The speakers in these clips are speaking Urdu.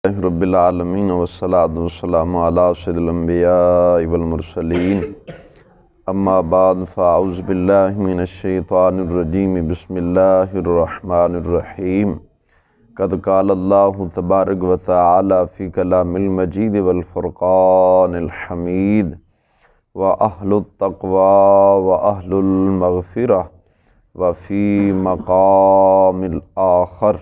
رب العالمین والصلاة والسلام علی سید الانبیاء والمرسلین اما بعد فاعوذ باللہ من الشیطان الرجیم بسم اللہ الرحمن الرحیم قد قال اللہ تبارک و تعالی فی کلام المجید والفرقان الحمید وأہل التقوی وأہل المغفرہ وفی مقام الآخر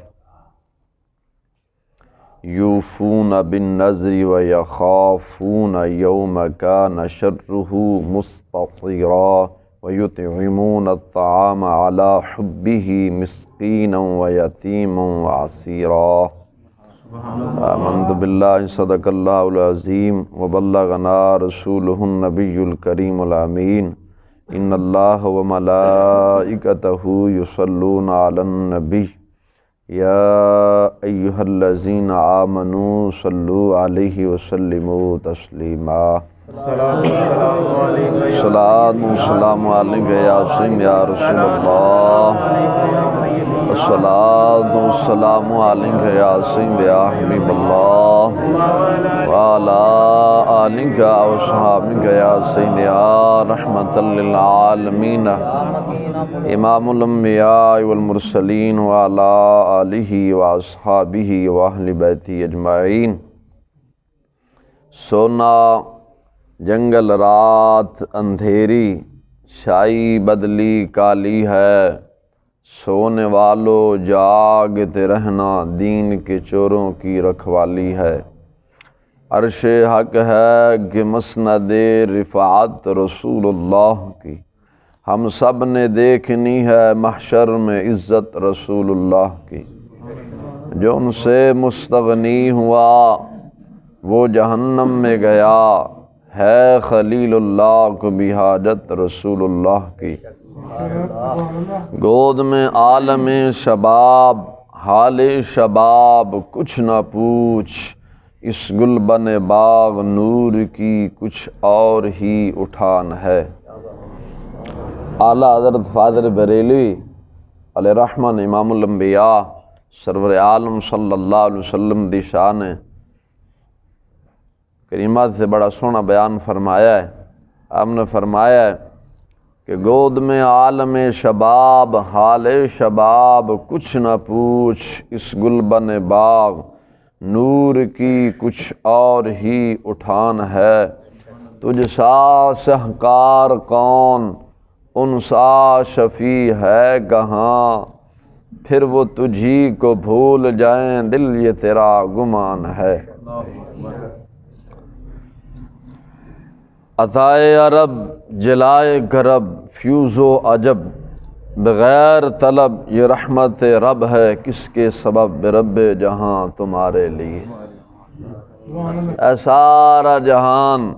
یوفون بالنذر ویخافون یوم کان شرہ مستطیرا ویطعمون الطعام علی حبہ مسکینا ویتیما واسیرا۔ آمنت باللہ صدق اللہ العظیم وبلغنا رسولہ النبی الکریم الامین ان اللہ وملائکتہ یصلون علی النبی یا ایہا الذین آمنوا صلوا علیہ وسلموا تسلیما۔ صلاۃ و سلام علیک یا سید یا رسول اللہ، صلاۃ و سلام علیک یا سید یا حبیب اللہ، وعلی آلک و صحابک یا سید یا رحمۃ للعالمین، امام الانبیاء والمرسلین وعلی آلہ واصحابہ واہل بیتہ اجمعین۔ سونا جنگل رات اندھیری، شائی بدلی کالی ہے، سونے والو جاگتے رہنا دین کے چوروں کی رکھوالی ہے۔ عرش حق ہے کہ مسند رفعت رسول اللہ کی، ہم سب نے دیکھنی ہے محشر میں عزت رسول اللہ کی۔ جو ان سے مستغنی ہوا وہ جہنم میں گیا، ہے خلیل اللہ کو بھی حاجت رسول اللہ کی۔ گود میں عالم شباب، حال شباب کچھ نہ پوچھ، اس گلبن باغ نور کی کچھ اور ہی اٹھان ہے۔ اعلیٰ حضرت فاضل بریلوی علیہ رحمن امام الانبیاء سرور عالم صلی اللہ علیہ وسلم دی شان کریمات سے بڑا سونا بیان فرمایا ہے۔ آپ نے فرمایا ہے کہ گود میں عالم شباب، حال شباب کچھ نہ پوچھ، اس گلبن باغ نور کی کچھ اور ہی اٹھان ہے۔ تجھ سا شہکار کون، ان سا شفیع ہے کہاں، پھر وہ تجھی کو بھول جائیں دل یہ تیرا گمان ہے۔ عطائے عرب جلائے کرب فیوز و عجب، بغیر طلب یہ رحمت رب ہے، کس کے سبب رب جہاں تمہارے لیے۔ اے سارا جہان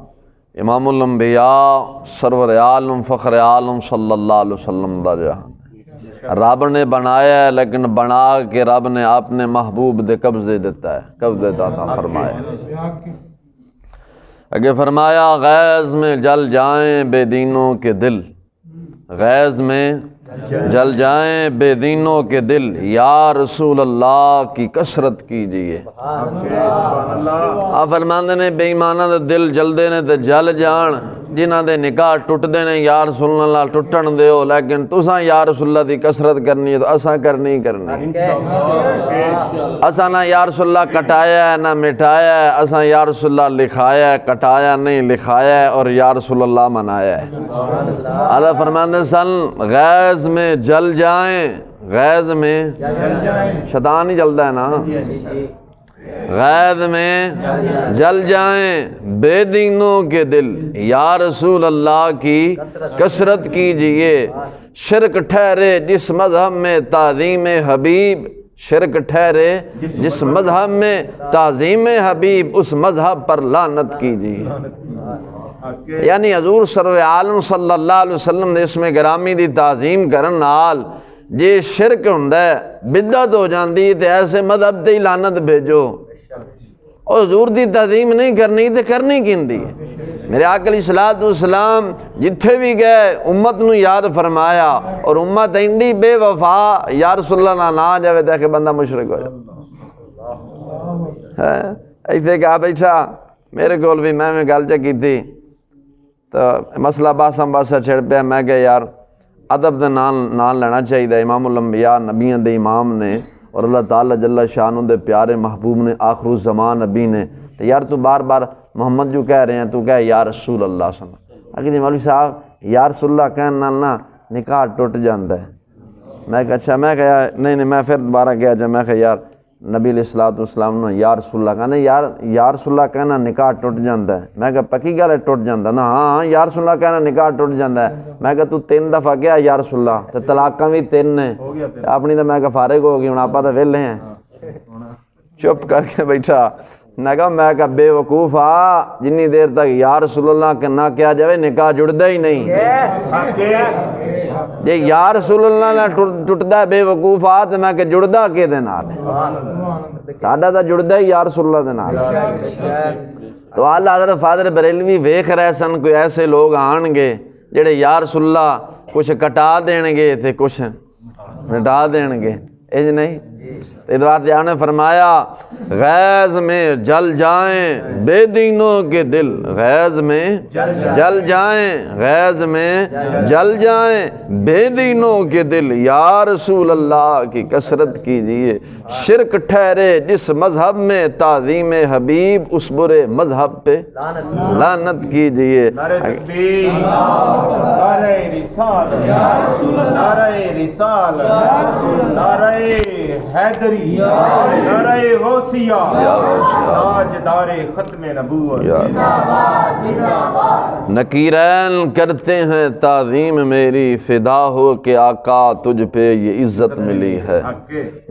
امام الانبیاء سرور عالم فخر عالم صلی اللہ علیہ وسلم دا جہان رب نے بنایا ہے، لیکن بنا کے رب نے اپنے محبوب دے قبضے دیتا ہے، قبضے دیتا فرمایا۔ اگے فرمایا غیظ میں جل جائیں بے دینوں کے دل، غیظ میں جل جائیں بے دینوں کے دل، یا رسول اللہ کی کثرت کیجئے۔ آپ فرماندے نے بے ایمانہ دے دل جلدے نے تے جل جان، جنہاں دے نکاح ٹوٹ دے نے یا رسول اللہ ٹوٹن دیو، لیکن تساں یا رسول اللہ دی کثرت کرنی ہے تو اساں کرنی اساں نہ یا رسول اللہ کٹایا ہے نہ مٹایا ہے، اساں یا رسول اللہ لکھایا ہے، کٹایا نہیں لکھایا ہے اور یا رسول اللہ منایا ہے۔ اللہ فرماندے سن غیظ میں جل جائیں، غیظ میں شیطان ہی جلدا ہے نا، غیظ میں جل جائیں بے دینوں کے دل، یا رسول اللہ کی کثرت کیجئے۔ شرک ٹھہرے جس مذہب میں تعظیم حبیب، شرک ٹھہرے جس مذہب میں تعظیم حبیب، اس مذہب پر لعنت کیجئے۔ یعنی حضور سرور عالم صلی اللہ علیہ وسلم نے اس میں گرامی دی تعظیم کرن نال جے شرک ہوندا ہے، بدعت ہو جاندی تے ایسے مذہب تے لعنت بھیجو۔ اور حضور دی تعظیم نہیں کرنی تے کرنی کیندی ہے۔ میرے آقا علیہ الصلوۃ والسلام جتھے بھی گئے امت نو یاد فرمایا، اور امت اینڈی بے وفا یا رسول اللہ نہ جاوے تے کہ بندہ مشرک ہو جائے۔ ایتھے کہا بیٹھا میرے کول بھی میں گل چ کیتی تو مسئلہ باسم باسا چھڑ پیا. میں کہ یار ادب دے نال لینا چاہیے. امام الانبیاء نبیوں دے امام نے اور اللہ تعالیٰ جل شانہ دے پیارے محبوب نے آخر الزمان نبی نے. تو یار تو بار بار محمد جو کہہ رہے ہیں تو کہہ یا رسول اللہ صلی اللہ علیہ وسلم. جی مولوی صاحب یا رسول اللہ کہنے نال نا نکاح ٹوٹ جاندہ ہے. میں کہا اچھا. میں کہا نہیں میں پھر دوبارہ کہا جب میں کہا یار نبی علیہ الصلوۃ والسلام نے یا رسول اللہ کہا نہیں یا رسول اللہ کہنا نکاح ٹوٹ جاندہ ہے. میں کہا پکی گل ہے ٹوٹ جاندہ نا. ہاں یا رسول اللہ کہنا نکاح ٹوٹ جاندہ ہے. میں کہا تو 3 دفعہ کیا یا رسول اللہ تو طلاقاں بھی 3 نے اپنی. تو میں کہا فارغ ہو گئی ہوں آپ تو ویلے ہیں. چپ کر کے بیٹھا. میں کہا بے وقوف جنی دیر تک یا رسول اللہ کے نہ کیا جائے نکاح جڑتا ہی نہیں. یہ یا رسول اللہ نہ ٹوٹتا ہے بے وقوف تو میں کہ جڑتا کہ دے نال ساڈا تو جڑتا ہی یا رسول اللہ دے نال. تو اعلیٰ حضرت فاضل بریلوی ویکھ رہے سن کوئی ایسے لوگ آن گے جڑے یا رسول اللہ کچھ کٹا دین گے تے کچھ مٹا دین گے. اج نہیں ادوار نے فرمایا غیظ میں جل جائیں بے دینوں کے دل. غیظ میں جل جائیں غیظ میں جل جائیں بے دینوں کے دل. یا رسول اللہ کی کثرت کیجیے. شرک ٹھہرے جس مذہب میں تعظیم حبیب اس برے مذہب پہ لعنت کیجیے. نعرہ تکبیر، نعرہ رسالت، نعرہ رسالت، نعرہ حیدری، نعرہ غوثیہ، تاجدار ختم نبوت. نکیرین کرتے ہیں تعظیم میری فدا ہو کہ آقا تجھ پہ یہ عزت ملی ہے.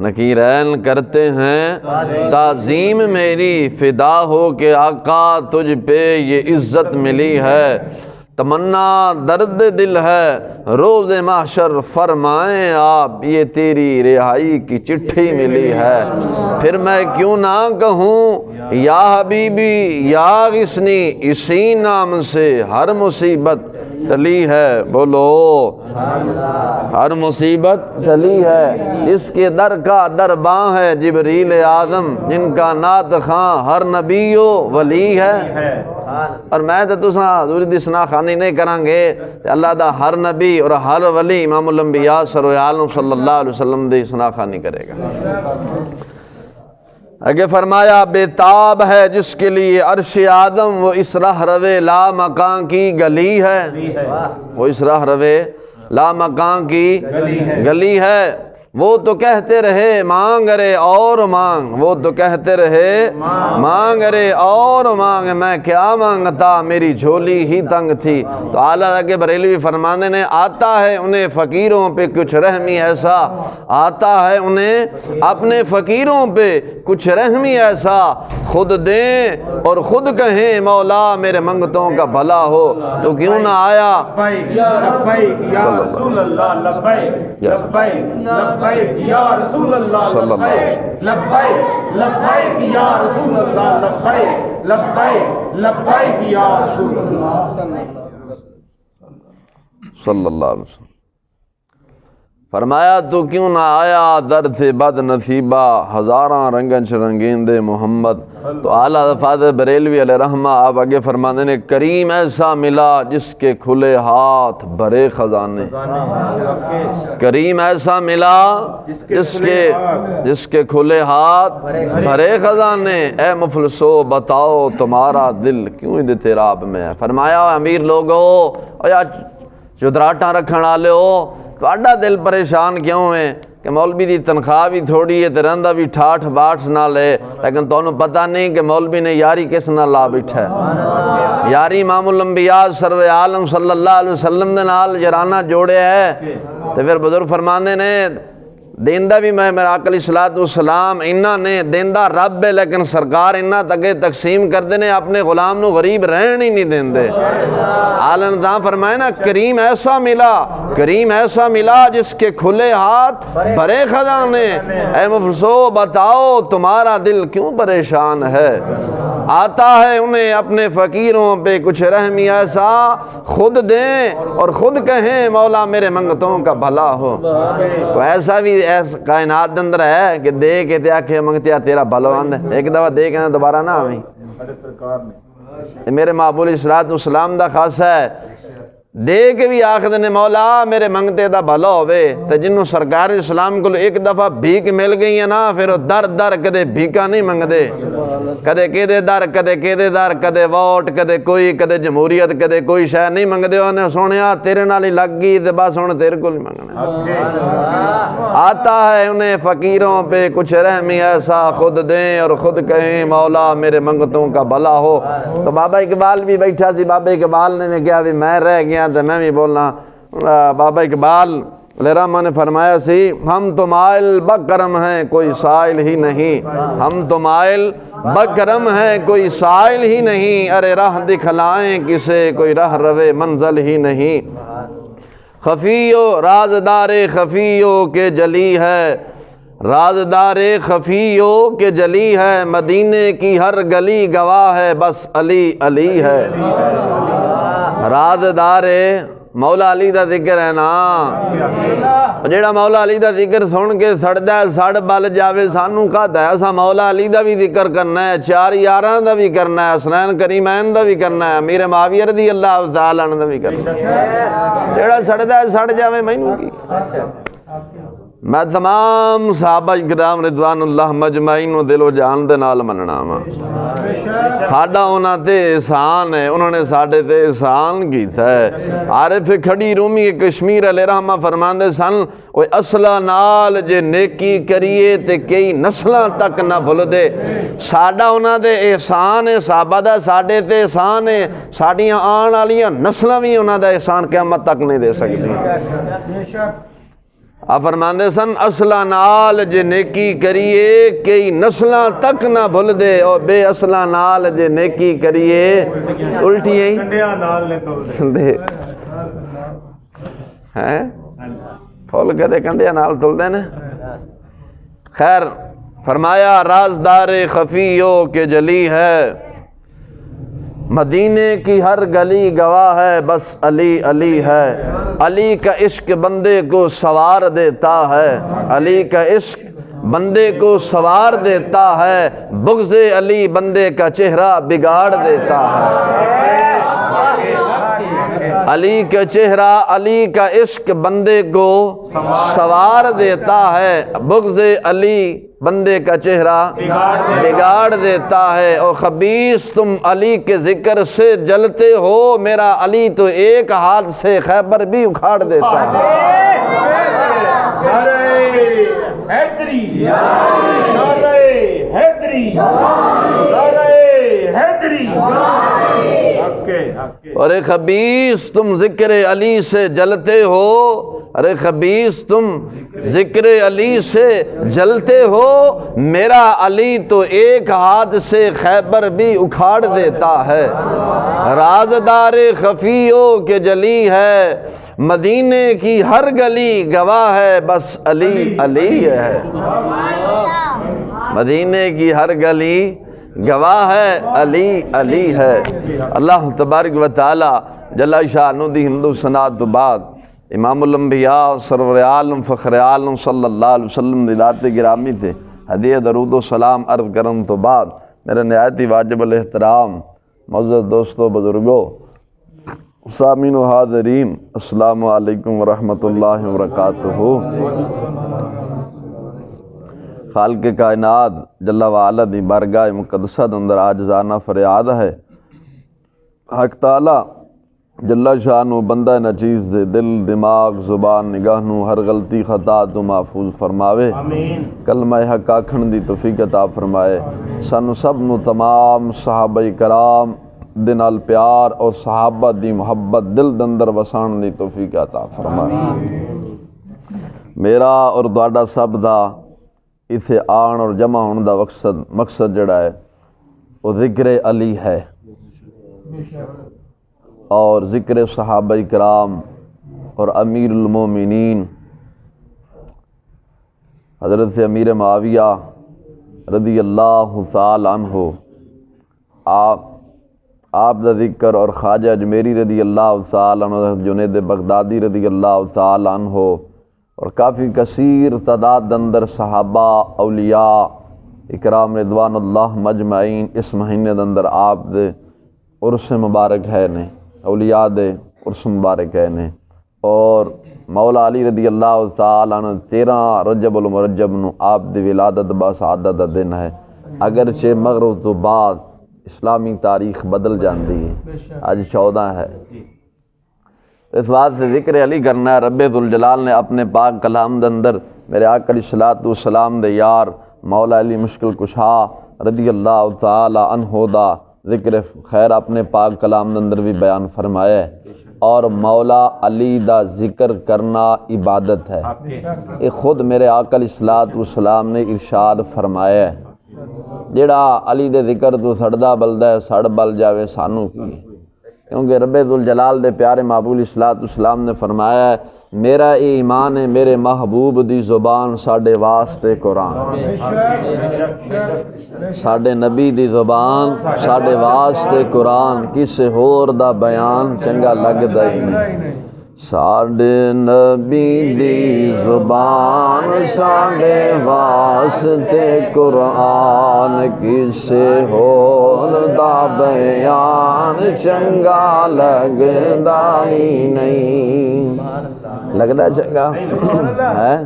نکیرین کرتے ہیں تعظیم میری فدا ہو کہ آقا تجھ پہ یہ عزت ملی ہے. تمنا درد دل ہے روز محشر فرمائیں آپ یہ تیری رہائی کی چٹھی ملی ہے. پھر میں کیوں نہ کہوں یا حبیبی یا غسنی اسی نام سے ہر مصیبت ٹلی ہے. بولو ہر مصیبت ٹلی ہے. اس کے در کا درباں ہے جبریل اعظم جن کا نعت خواں ہر نبی و ولی ہے. اور میں تو تساں حضور دی ثنا خوانی نہیں کران گے اللہ دا ہر نبی اور ہر ولی امام الانبیاء سرور عالم صلی اللہ علیہ وسلم دی ثنا خوانی کرے گا. آگے فرمایا بے تاب ہے جس کے لیے عرش آدم وہ اس راہ روے لا مکان کی گلی ہے. وہ اس راہ روے لا مکان کی گلی ہے. وہ تو کہتے رہے مانگ رے اور مانگ. وہ تو کہتے رہے مانگ رے اور مانگ. میں کیا مانگتا میری جھولی ہی تنگ تھی. تو اعلیٰ کے بریلوی فرمانے نے آتا ہے انہیں فقیروں پہ کچھ رحمی ایسا. آتا ہے انہیں اپنے فقیروں پہ کچھ رحمی ایسا. خود دیں اور خود کہیں مولا میرے منگتوں کا بھلا ہو. تو کیوں نہ آیا یا رسول اللہ لبیک لبیک لبیک یا رسول اللہ لبیک لبیک لبیک یا رسول اللہ لبیک لبیک لبیک یا رسول اللہ صلی اللہ علیہ وسلم. فرمایا تو کیوں نہ آیا در تھے بد نصیبہ ہزاراں رنگن رنگین دے محمد. تو اعلیٰ فاضل بریلوی علیہ رحمہ آپ آگے فرمانے نے کریم ایسا ملا جس کے کھلے ہاتھ بھرے خزانے. کریم ایسا ملا جس کے کھلے ہاتھ بھرے خزانے. اے مفلسو بتاؤ تمہارا دل کیوں اضطراب میں ہے. فرمایا امیر لوگو یا چدراٹاں رکھن والے ہو تہاڈا دل پریشان کیوں ہے کہ مولوی دی تنخواہ بھی تھوڑی ہے تے رہندا بھی ٹھاٹھ باٹھ نال ہے لیکن تانوں پتہ نہیں کہ مولوی نے یاری کس نال لا بیٹھا ہے. یاری امام الانبیاء سرور عالم صلی اللہ علیہ وسلم دے نال جرانہ جوڑیا ہے. تے پھر بزرگ فرماندے نے دیندہ بھی میں میرا آقا علیہ الصلوۃ والسلام انہاں نے دیندہ رب ہے لیکن سرکار انہاں تکے تقسیم کردے نے اپنے غلام نو غریب رہن ہی نہیں دیندے. اعلیٰ نظام فرمائے نا کریم ایسا ملا جس کے کھلے ہاتھ بھرے خزانے. اے مفلسو بتاؤ تمہارا دل کیوں پریشان ہے. آتا ہے انہیں اپنے فقیروں پہ کچھ رحمی ایسا. خود دیں اور خود کہیں مولا میرے منگتوں کا بھلا ہو. تو ایس کائنات دے اندر ہے کہ دے کے تے آکھے منگتیا تیرا بھلو آند ایک دفعہ دے کے دوبارہ نہ آویں ساڈے سرکار نے میرے معبول الصلوۃ والسلام دا خاصہ ہے دے کے بھی آخدے نے مولا میرے منگتے دا بھلا ہوئے تے جنوں سرکار اسلام کو ایک دفعہ بھیک مل گئی ہے نا پھر وہ در در کدے بھیکا نہیں منگ دے کدے کدے در کدے کدے در کدے ووٹ کدے کوئی کدے جمہوریت کدے کوئی شے نہیں منگ دے انہیں سونیا تیرے نال ہی لگ گئی تے بس ہن تیرے کو نہیں منگنا آتا ہے انہیں فقیروں پہ کچھ رحمی ایسا خود دیں اور خود کہیں مولا میرے منگتوں کا بھلا ہو تو بابا اقبال بھی بیٹھا سی بابا اقبال نے کہا بھی میں رہ گیا تو میں بھی بولنا بابا اقبال علیہ الرحمہ نے فرمایا سی ہم تو مائل بکرم ہیں کوئی سائل ہی نہیں ہم تو مائل بکرم ہیں کوئی سائل ہی نہیں ارے راہ دکھلائیں کسے کوئی راہ روے منزل ہی نہیں خفیو رازدار خفیو کے جلی ہے رازدار خفیو کے جلی ہے مدینے کی ہر گلی گواہ ہے بس علی علی ہے رازدار مولا علی دا ذکر ہے نا جیڑا مولا علی دا ذکر سن کے سڑدا ہے سڑ بل جاوے سانوں کہدا ہے اسا مولا علی دا بھی ذکر کرنا ہے چار یاراں دا بھی کرنا ہے حسنین کریمین دا بھی کرنا ہے امیر معاویہ رضی اللہ تعالی عنہ دا بھی کرنا ہے جیڑا سڑدا ہے سڑ جاوے مینوں کی میں تمام صحابہ کرام رضوان اللہ مجمعین و دل و جان دے نال مننا وا ساڈا انہاں تے احسان ہے انہوں نے ساڈے تے احسان کیتا ہے عارف کھڑی رومی کشمیر علیہ رحمہ فرماندے سن اوے اصلا نال جے نیکی کریے تے کئی نسلاں تک نہ بھول دے ساڈا انہاں دے احسان ہے صحابہ دا ساڈے تے احسان ہے ساڈیاں آن والیاں نسلاں بھی انہاں دا احسان قیامت تک نہیں دے سکدی آپ فرماندے سن اصلہ نال جے نیکی کریے کئی نسلاں تک نہ بھول دے اور بے اصلہ نال جے نیکی کریے الٹی ہیں کنڈیاں نال نے تول دے ہیں پھول کدے کنڈیاں نال تول دے نے خیر فرمایا رازدار خفیو کے جلی ہے مدینے کی ہر گلی گواہ ہے بس علی علی ہے علی کا عشق بندے کو سوار دیتا ہے علی کا عشق بندے کو سوار دیتا ہے بغض علی بندے کا چہرہ بگاڑ دیتا ہے علی کا چہرہ علی کا عشق بندے کو سوار دیتا ہے بغض علی بندے کا چہرہ بگاڑ دیتا ہے اور خبیث تم علی کے ذکر سے جلتے ہو میرا علی تو ایک ہاتھ سے خیبر بھی اکھاڑ دیتا ہے نعرہ حیدری نعرہ حیدری نعرہ حیدری ارے خبیث تم ذکر علی سے جلتے ہو ارے خبیث تم ذکر علی سے جلتے ہو میرا علی تو ایک ہاتھ سے خیبر بھی اکھاڑ دیتا ہے رازدار خفیوں کے جلی ہے مدینے کی ہر گلی گواہ ہے بس علی علی ہے مدینے کی ہر گلی گواہ ہے علی علی ہے اللہ تبارک و تعالی جل شانہ دی ہندو سنات تو بعد امام الانبیاء سرور عالم فخر عالم صلی اللہ علیہ وسلم دی ذات گرامی تھے ہدیہ درود و سلام عرض کرن تو بعد میرے نہایت ہی واجب الاحترام معزز دوستو بزرگوں سامعین و حاضرین السلام علیکم ورحمۃ اللہ وبرکاتہ خالق کائنات جل وعلا دی بارگاہ مقدسہ دے اندر عاجزانہ فریاد ہے حق تعالی جل شانہ بندہ نچیز دے دل دماغ زبان نگاہ نو ہر غلطی خطا تو محفوظ فرماوے آمین کلمہ حق آکھن دی توفیق عطا فرمائے سانو سب نو تمام صحابہ کرام دے نال پیار اور صحابہ دی محبت دل دے اندر وسان دی توفیق عطا فرمائے میرا اور تہاڈا سب دا ایتھے آن اور جمع ہون دا مقصد جڑا ہے وہ ذکر علی ہے اور ذکر صحابہ کرام اور امیر المومنین حضرت امیر معاویہ رضی اللہ تعالی عنہ آپ دا ذکر اور خواجہ اجمیری رضی اللہ تعالی عنہ جنید بغدادی رضی اللہ تعالی عنہ اور کافی کثیر تعداد اندر صحابہ اولیاء اکرام رضوان اللہ مجمعین اس مہینے اندر آپ دے عرس مبارک ہے نے، اولیاء دے عرس مبارک ہے نے، اور مولا علی رضی اللہ تعالیٰ عنہ 13 رجب المرجب نو آپ دی ولادت بسعادت دا دن ہے۔ اگرچہ مغرب تو بعد اسلامی تاریخ بدل جاندی ہے، آج 14 ہے۔ اس بات سے ذکر علی کرنا ہے، رب ذوالجلال نے اپنے پاک کلام دے اندر میرے آقا علیہ الصلوۃ والسلام دے یار مولا علی مشکل کشا رضی اللہ تعالی عنہ دا ذکر خیر اپنے پاک کلام دے اندر بھی بیان فرمایا ہے، اور مولا علی دا ذکر کرنا عبادت ہے۔ یہ خود میرے آقا علیہ الصلوۃ والسلام نے ارشاد فرمایا ہے، جڑا علی دے ذکر تو سڑدا بلدا ہے سڑ بل جاوے سانو کی، کیونکہ رب ذوالجلال دے پیارے محبوب علیہ الصلوۃ والسلام نے فرمایا ہے میرا ایمان ہے میرے محبوب دی زبان ساڈے واسطے قرآن، ساڈے نبی دی زبان ساڈے واسطے قرآن، کسے ہور دا بیان چنگا لگدا ہی نہیں۔ ساڈے نبی دی زبان ساڈے واسطے قرآن، کسے ہور دا بیان چنگا لگدا ہی نہیں۔ لگدا چنگا ہے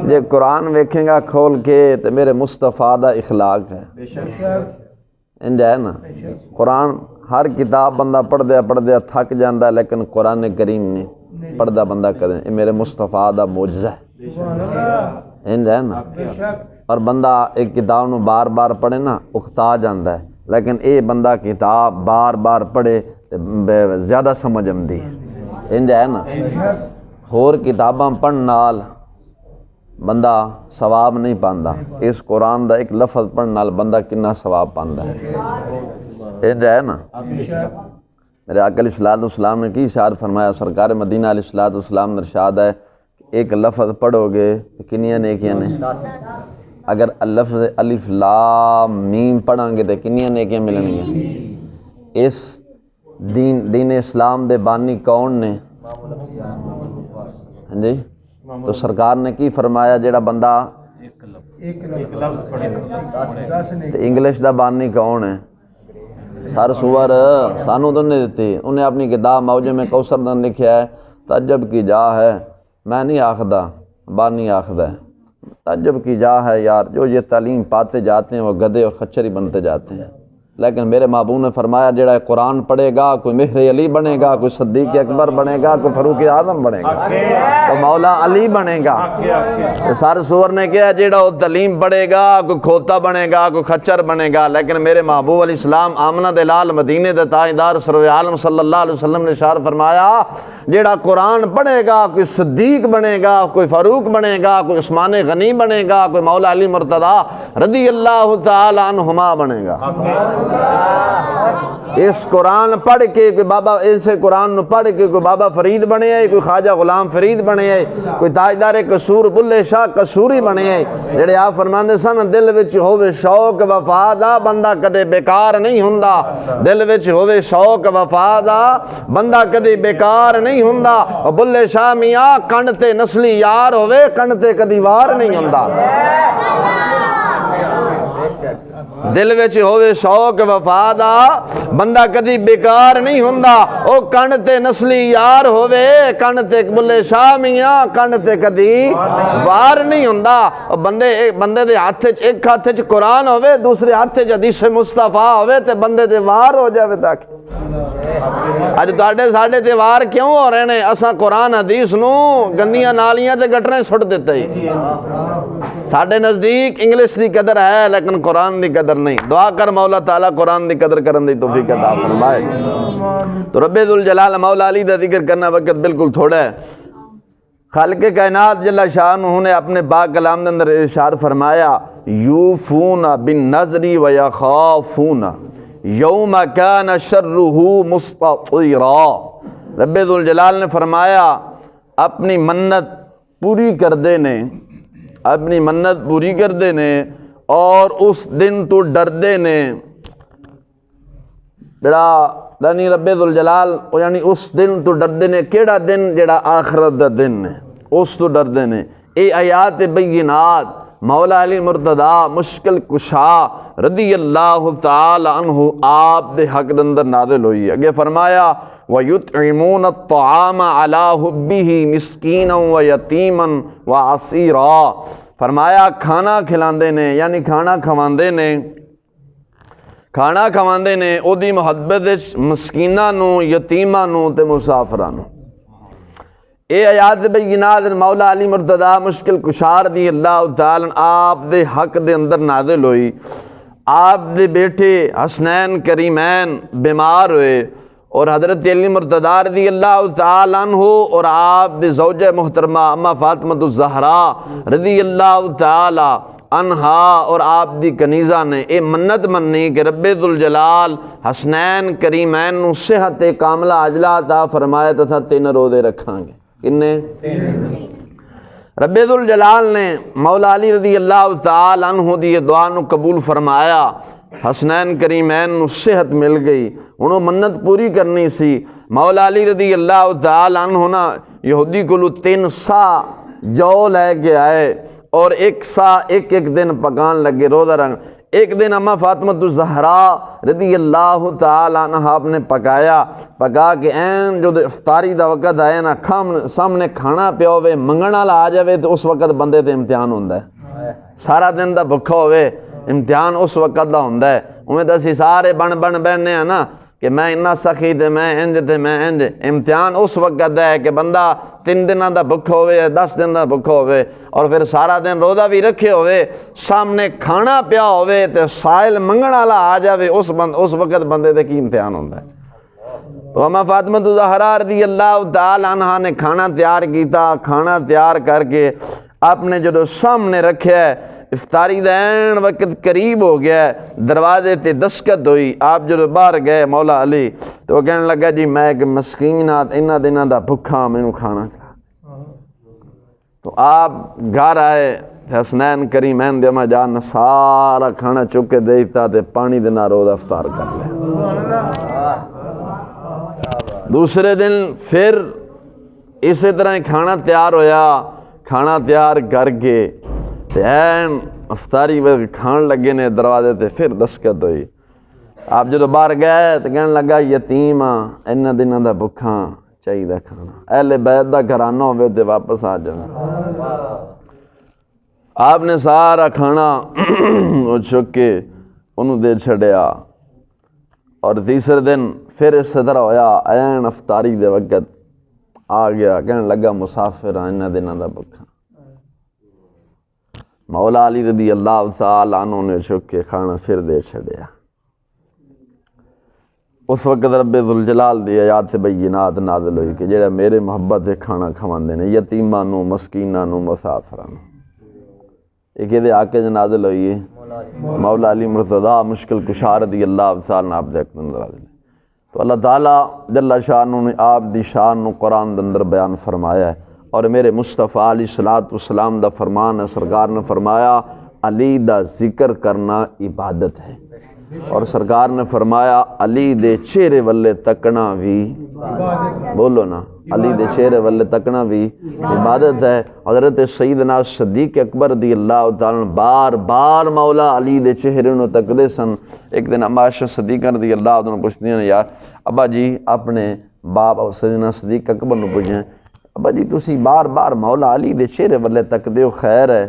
جے قرآن ویکھیں گا کھول کے تو میرے مصطفیٰ دا اخلاق ہے، انج ہے نا۔ قرآن ہر کتاب بندہ پڑھ دیا تھک جاندہ ہے، لیکن قرآن کریم نہیں پڑھدا بندہ کدے، یہ میرے مصطفیٰ دا معجزہ ہے، انج ہے نا۔ اور بندہ ایک کتاب نو بار بار پڑھے نا اکتا جاندہ ہے، لیکن اے بندہ کتاب بار بار پڑھے زیادہ سمجھ آندی ہے، انج ہے نا۔ ہور کتاباں پڑھن نال بندہ ثواب نہیں پاندا، اس قرآن دا ایک لفظ پڑھن نال بندہ کنا ثواب پاندا ہے، انج ہے نا۔ میرے آقا علیہ الصلوۃ والسلام نے کی ارشاد فرمایا، سرکار مدینہ علیہ الصلوۃ والسلام نے ارشاد ہے ایک لفظ پڑھو گے تو کنیاں نیکیاں نے، اگر لفظ الف لام میم پڑھاں گے تو کنیاں نیکیاں ملن گی۔ اس دین اسلام دے بانی کون نے؟ ہاں جی، تو سرکار نے کی فرمایا جیڑا بندہ ایک لفظ پڑھے تو انگلش دا بانی کون ہے؟ سر سور سانو تو نہیں دیتی، انہیں اپنی کتاب موجم کوثر دن لکھیا ہے تعجب کی جا ہے، میں نہیں آخدا بانی آخدا ہے، تعجب کی جا ہے یار، جو یہ تعلیم پاتے جاتے ہیں وہ گدھے اور خچر ہی بنتے جاتے ہیں، لیکن میرے محبوب نے فرمایا جڑا قرآن پڑھے گا کوئی مہر علی بنے گا، کوئی صدیق اکبر بنے گا، کوئی فاروق اعظم بنے گا، تو مولا علی بنے گا۔ سر سور نے کہا جڑا وہ تعلیم پڑھے گا کوئی کھوتا بنے گا، کوئی خچر بنے گا، لیکن میرے محبوب علیہ السلام آمنہ دے لال مدینے دے تاجدار سرور عالم صلی اللہ علیہ وسلم نے ارشاد فرمایا جڑا قرآن پڑھے گا کوئی صدیق بنے گا، کوئی فاروق بنے گا، کوئی عثمان غنی بنے گا، کوئی مولا علی مرتضی رضی اللہ تعالی عنہما بنے گا۔ اس قرآن پڑھ کے کوئی بابا اسے قرآن نو پڑھ کے کوئی بابا فرید بنے ہے، کوئی خواجہ غلام فرید بنے ہے، کوئی تاجدار قصور بلے شاہ قصوری بنے ہے، جڑے آپ فرماندے سن دل وچ ہووے شوق وفا دا بندہ کدے بیکار نہیں ہوندا، دل وچ ہووے شوق وفا دا بندہ کدے بیکار نہیں ہوندا، اور بلے شاہ میاں کنڈ تے نسلی یار ہووے کنڈ تے کدی وار نہیں ہوندا، دل وچ ہووے شوق وفا دا بندہ کدی بیکار نہیں ہوندا، او کنڈ تے نسلی یار ہووے کنڈ تے بلے شاہ میاں کنڈ تے کدی وار نہیں ہوندا۔ بندے دے ہاتھ وچ ایک ہاتھ وچ قرآن ہووے دوسرے ہاتھ وچ حدیث مصطفیٰ ہووے تے بندے تے وار ہو جاوے تاکہ اج تواڈے ساڈے تے وار کیوں ہو رہے نے؟ اساں قرآن حدیث نو گندیاں نالیاں تے گٹراں سٹ دتے ہی، ساڈے نزدیک انگلش دی قدر ہے لیکن قرآن دی قدر نہیں۔ دعا کر مولا تعالیٰ قرآن دی قدر کرن دی توفیق عطا فرمائے۔ تو رب ذوالجلال مولا علی دا ذکر کرنا وقت بالکل تھوڑا ہے۔ خالق کائنات جل شانہ نے اپنے پاک کلام دے اندر ارشاد فرمایا یوفون بالنذر ویخافون یوم کان شرہ مستطیرا، رب ذوالجلال نے فرمایا اپنی منت پوری کر دے نے، اپنی منت پوری کر دے نے اور اس دن تو ڈر دے نے، جڑا یعنی رب ذوالجلال یعنی اس دن تو ڈر دے نے، کیڑا دن؟ جڑا آخرت دا دن ہے۔ اس تو ڈردے نے۔ اے آیات بینات مولا علی مرتضی مشکل کشا رضی اللہ تعالی عنہ آپ دے حق دے اندر نازل ہوئی۔ اگے فرمایا وَيُطْعِمُونَ الطَّعَامَ عَلَىٰ حُبِّهِ مِسْكِينًا وَيَتِيمًا وَأَسِيرًا، فرمایا کھانا کھلاندے نے، یعنی کھانا کھواندے نے، کھانا کھواندے نے او دی محبت وچ مسکیناں نو، یتیماں نو تے مسافراں نو۔ اے آیات بینات مولا علی مرتضی مشکل کشا رضی اللہ تعالی آپ دے حق دے اندر نازل ہوئی۔ آپ دے بیٹے حسنین کریمین بیمار ہوئے اور حضرت علی مرتضی رضی اللہ تعالی عنہ اور آپ دے زوجہ محترمہ اما فاطمہ الزہرا رضی اللہ تعالی عنہا اور آپ دی کنیزہ نے اے منت منی کہ رب ذوالجلال حسنین کریمین نو صحت کاملہ عاجلہ عطا فرمائے تھا 3 روزے رکھاں گے۔ کنے؟ رب ذوالجلال نے مولا علی رضی اللہ تعالی عنہ دی دعا نو قبول فرمایا، حسنین کریمین نو صحت مل گئی، انہوں منت پوری کرنی سی۔ مولا علی رضی اللہ تعالی عنہ نا یہودی کولو 3 سا جو لے کے آئے اور 1 سا ایک دن پکان لگے روزہ رنگ۔ ایک دن اما فاطمہ الزہرا رضی اللہ تعالی عنہ آپ نے پکا کے این جو افطاری دا وقت آئے نا سامنے کھانا پیا ہوئے منگن والا آ جاوے تو اس وقت بندے تے امتحان ہوندا ہے۔ سارا دن دا بھکھا ہوئے امتحان اس وقت دا ہوندا ہے۔ اویں تے اسی سارے بن بہنے ہیں نا کہ میں اتنا سخی تے میں انج تے میں انج، امتحان اس وقت ہے کہ بندہ 3 دنوں دا بھکھا ہوئے 10 دن دا بھکھا ہوئے اور پھر سارا دن روزہ بھی رکھے ہوئے، سامنے کھانا پیا ہوئے تے سائل منگن والا آ جاوے، اس وقت بندے دے کی امتحان ہوندا ہے۔ تو اما فاطمہ الزہرا رضی اللہ تعالی عنہا نے کھانا تیار کیتا، کھانا تیار کر کے آپ نے جو سامنے رکھیا ہے، افطاری دا این وقت قریب ہو گیا ہے، دروازے تے دستخط ہوئی، آپ جو باہر گئے مولا علی تو وہ کہنے لگا جی میں ایک مسکین انہاں دناں دا بھکھا مینوں کھانا کھلا۔ تو آپ گھر آئے، حسنین کریمین دے اما جان نے سارا کھانا چک کے دیتا تے پانی دے نال روزہ افطار کر لیا۔ دوسرے دن پھر اسی طرح کھانا تیار ہویا، کھانا تیار کر کے این افطاری وقت کھان لگے نے، دروازے تے پھر دستخط ہوئی۔ آپ جدو باہر گئے تو کہنے لگا یتیم انہاں دناں دا بھکھا چاہیے کھانا، اہل بیت دا گھرانہ ہوئے تے واپس آ جانا۔ آپ نے سارا کھانا چک کے انہوں دے چھڑیا اور تیسرے دن پھر اس طرح ہویا، این افطاری دے وقت آ گیا، کہنے لگا مسافر انہاں دناں دا بھکھا۔ مولا علی رضی اللہ تعالی عنہ نے چک کے کھانا پھر دے چھڑیا۔ اس وقت رب ذوالجلال دی آیات بینات نازل ہوئی کہ جڑا میرے محبت دے کھانا کھواندے نے، یتیماں نو، مسکیناں نو، مسافراں نو۔ ایک دے آکے جو نازل ہوئی ہے مولا علی مرتضی مشکل کشا رضی اللہ تعالی عنہ آپ دے اکبر نازل۔ تو اللہ تعالیٰ جل شانہ نے آپ دی شان نو قرآن دے اندر بیان فرمایا ہے، اور میرے مصطفیٰ علیہ الصلوۃ والسلام دا فرمان ہے، سرکار نے فرمایا علی دا ذکر کرنا عبادت ہے، اور سرکار نے فرمایا علی دے چہرے والے تکنا بھی، بولو نا، علی دے چہرے والے تکنا بھی عبادت ہے۔ حضرت سیدنا صدیق اکبر رضی اللہ تعالیٰ بار بار مولا علی دے چہرے نو تکدے سن۔ ایک دن اما عائشہ صدیقہ رضی اللہ تعالیٰ پوچھتی ہیں یار ابا جی اپنے باپ سیدنا صدیق اکبر نو پوچھیں ابا جی تسی بار بار مولا علی دے چہرے والے تکدے ہو، خیر ہے؟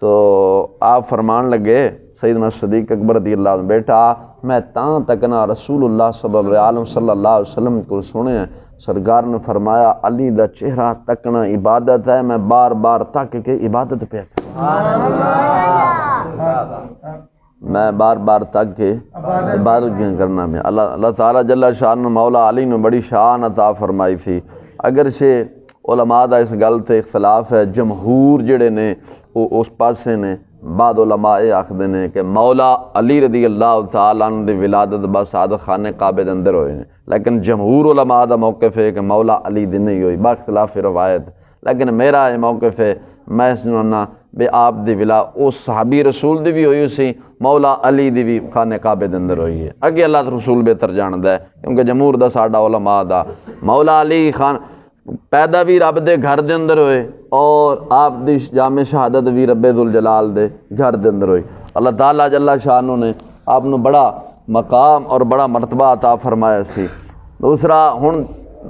تو آپ فرمان لگے سیدنا صدیق اکبر رضی اللہ عنہ بیٹا میں تاں تکنا رسول اللہ صلی اللہ علیہ وسلم کو سنے ہیں، سرکار نے فرمایا علی دا چہرہ تکنا عبادت ہے، میں بار بار تک کے عبادت پہ میں بار بار تک کے عبادت کرنا میں اللہ تعالیٰ جل شان مولا علی نے بڑی شان عطا فرمائی تھی۔ اگرچہ علماء دا اس گل تے اختلاف ہے، جمہور جڑے نے وہ اس پاسے نے، بعد علماء آکھدے نے کہ مولا علی رضی اللہ تعالیٰ عنہ دی ولادت بس سعادت خانے کعبے دے اندر ہوئے ہیں، لیکن جمہور علماء دا موقف ہے کہ مولا علی دی نہیں ہوئی، با اختلاف روایت، لیکن میرا یہ موقف ہے میں اس جنہاں بے آپ دی اس صحابی رسول دی بھی ہوئی سی، مولا علی دی بھی خانے کعبے دے اندر ہوئی ہے۔ اگے اللہ رسول بہتر جاندہ ہے کیونکہ جمہور دا ساڈا علماء دا مولا علی خان پیدا بھی رب دے گھر دے اندر ہوئے اور آپ دی جامع شہادت بھی رب ذوالجلال دے گھر دے اندر ہوئی۔ اللہ تعالیٰ جل شانہ نے آپ نو بڑا مقام اور بڑا مرتبہ عطا فرمایا سی۔ دوسرا ہن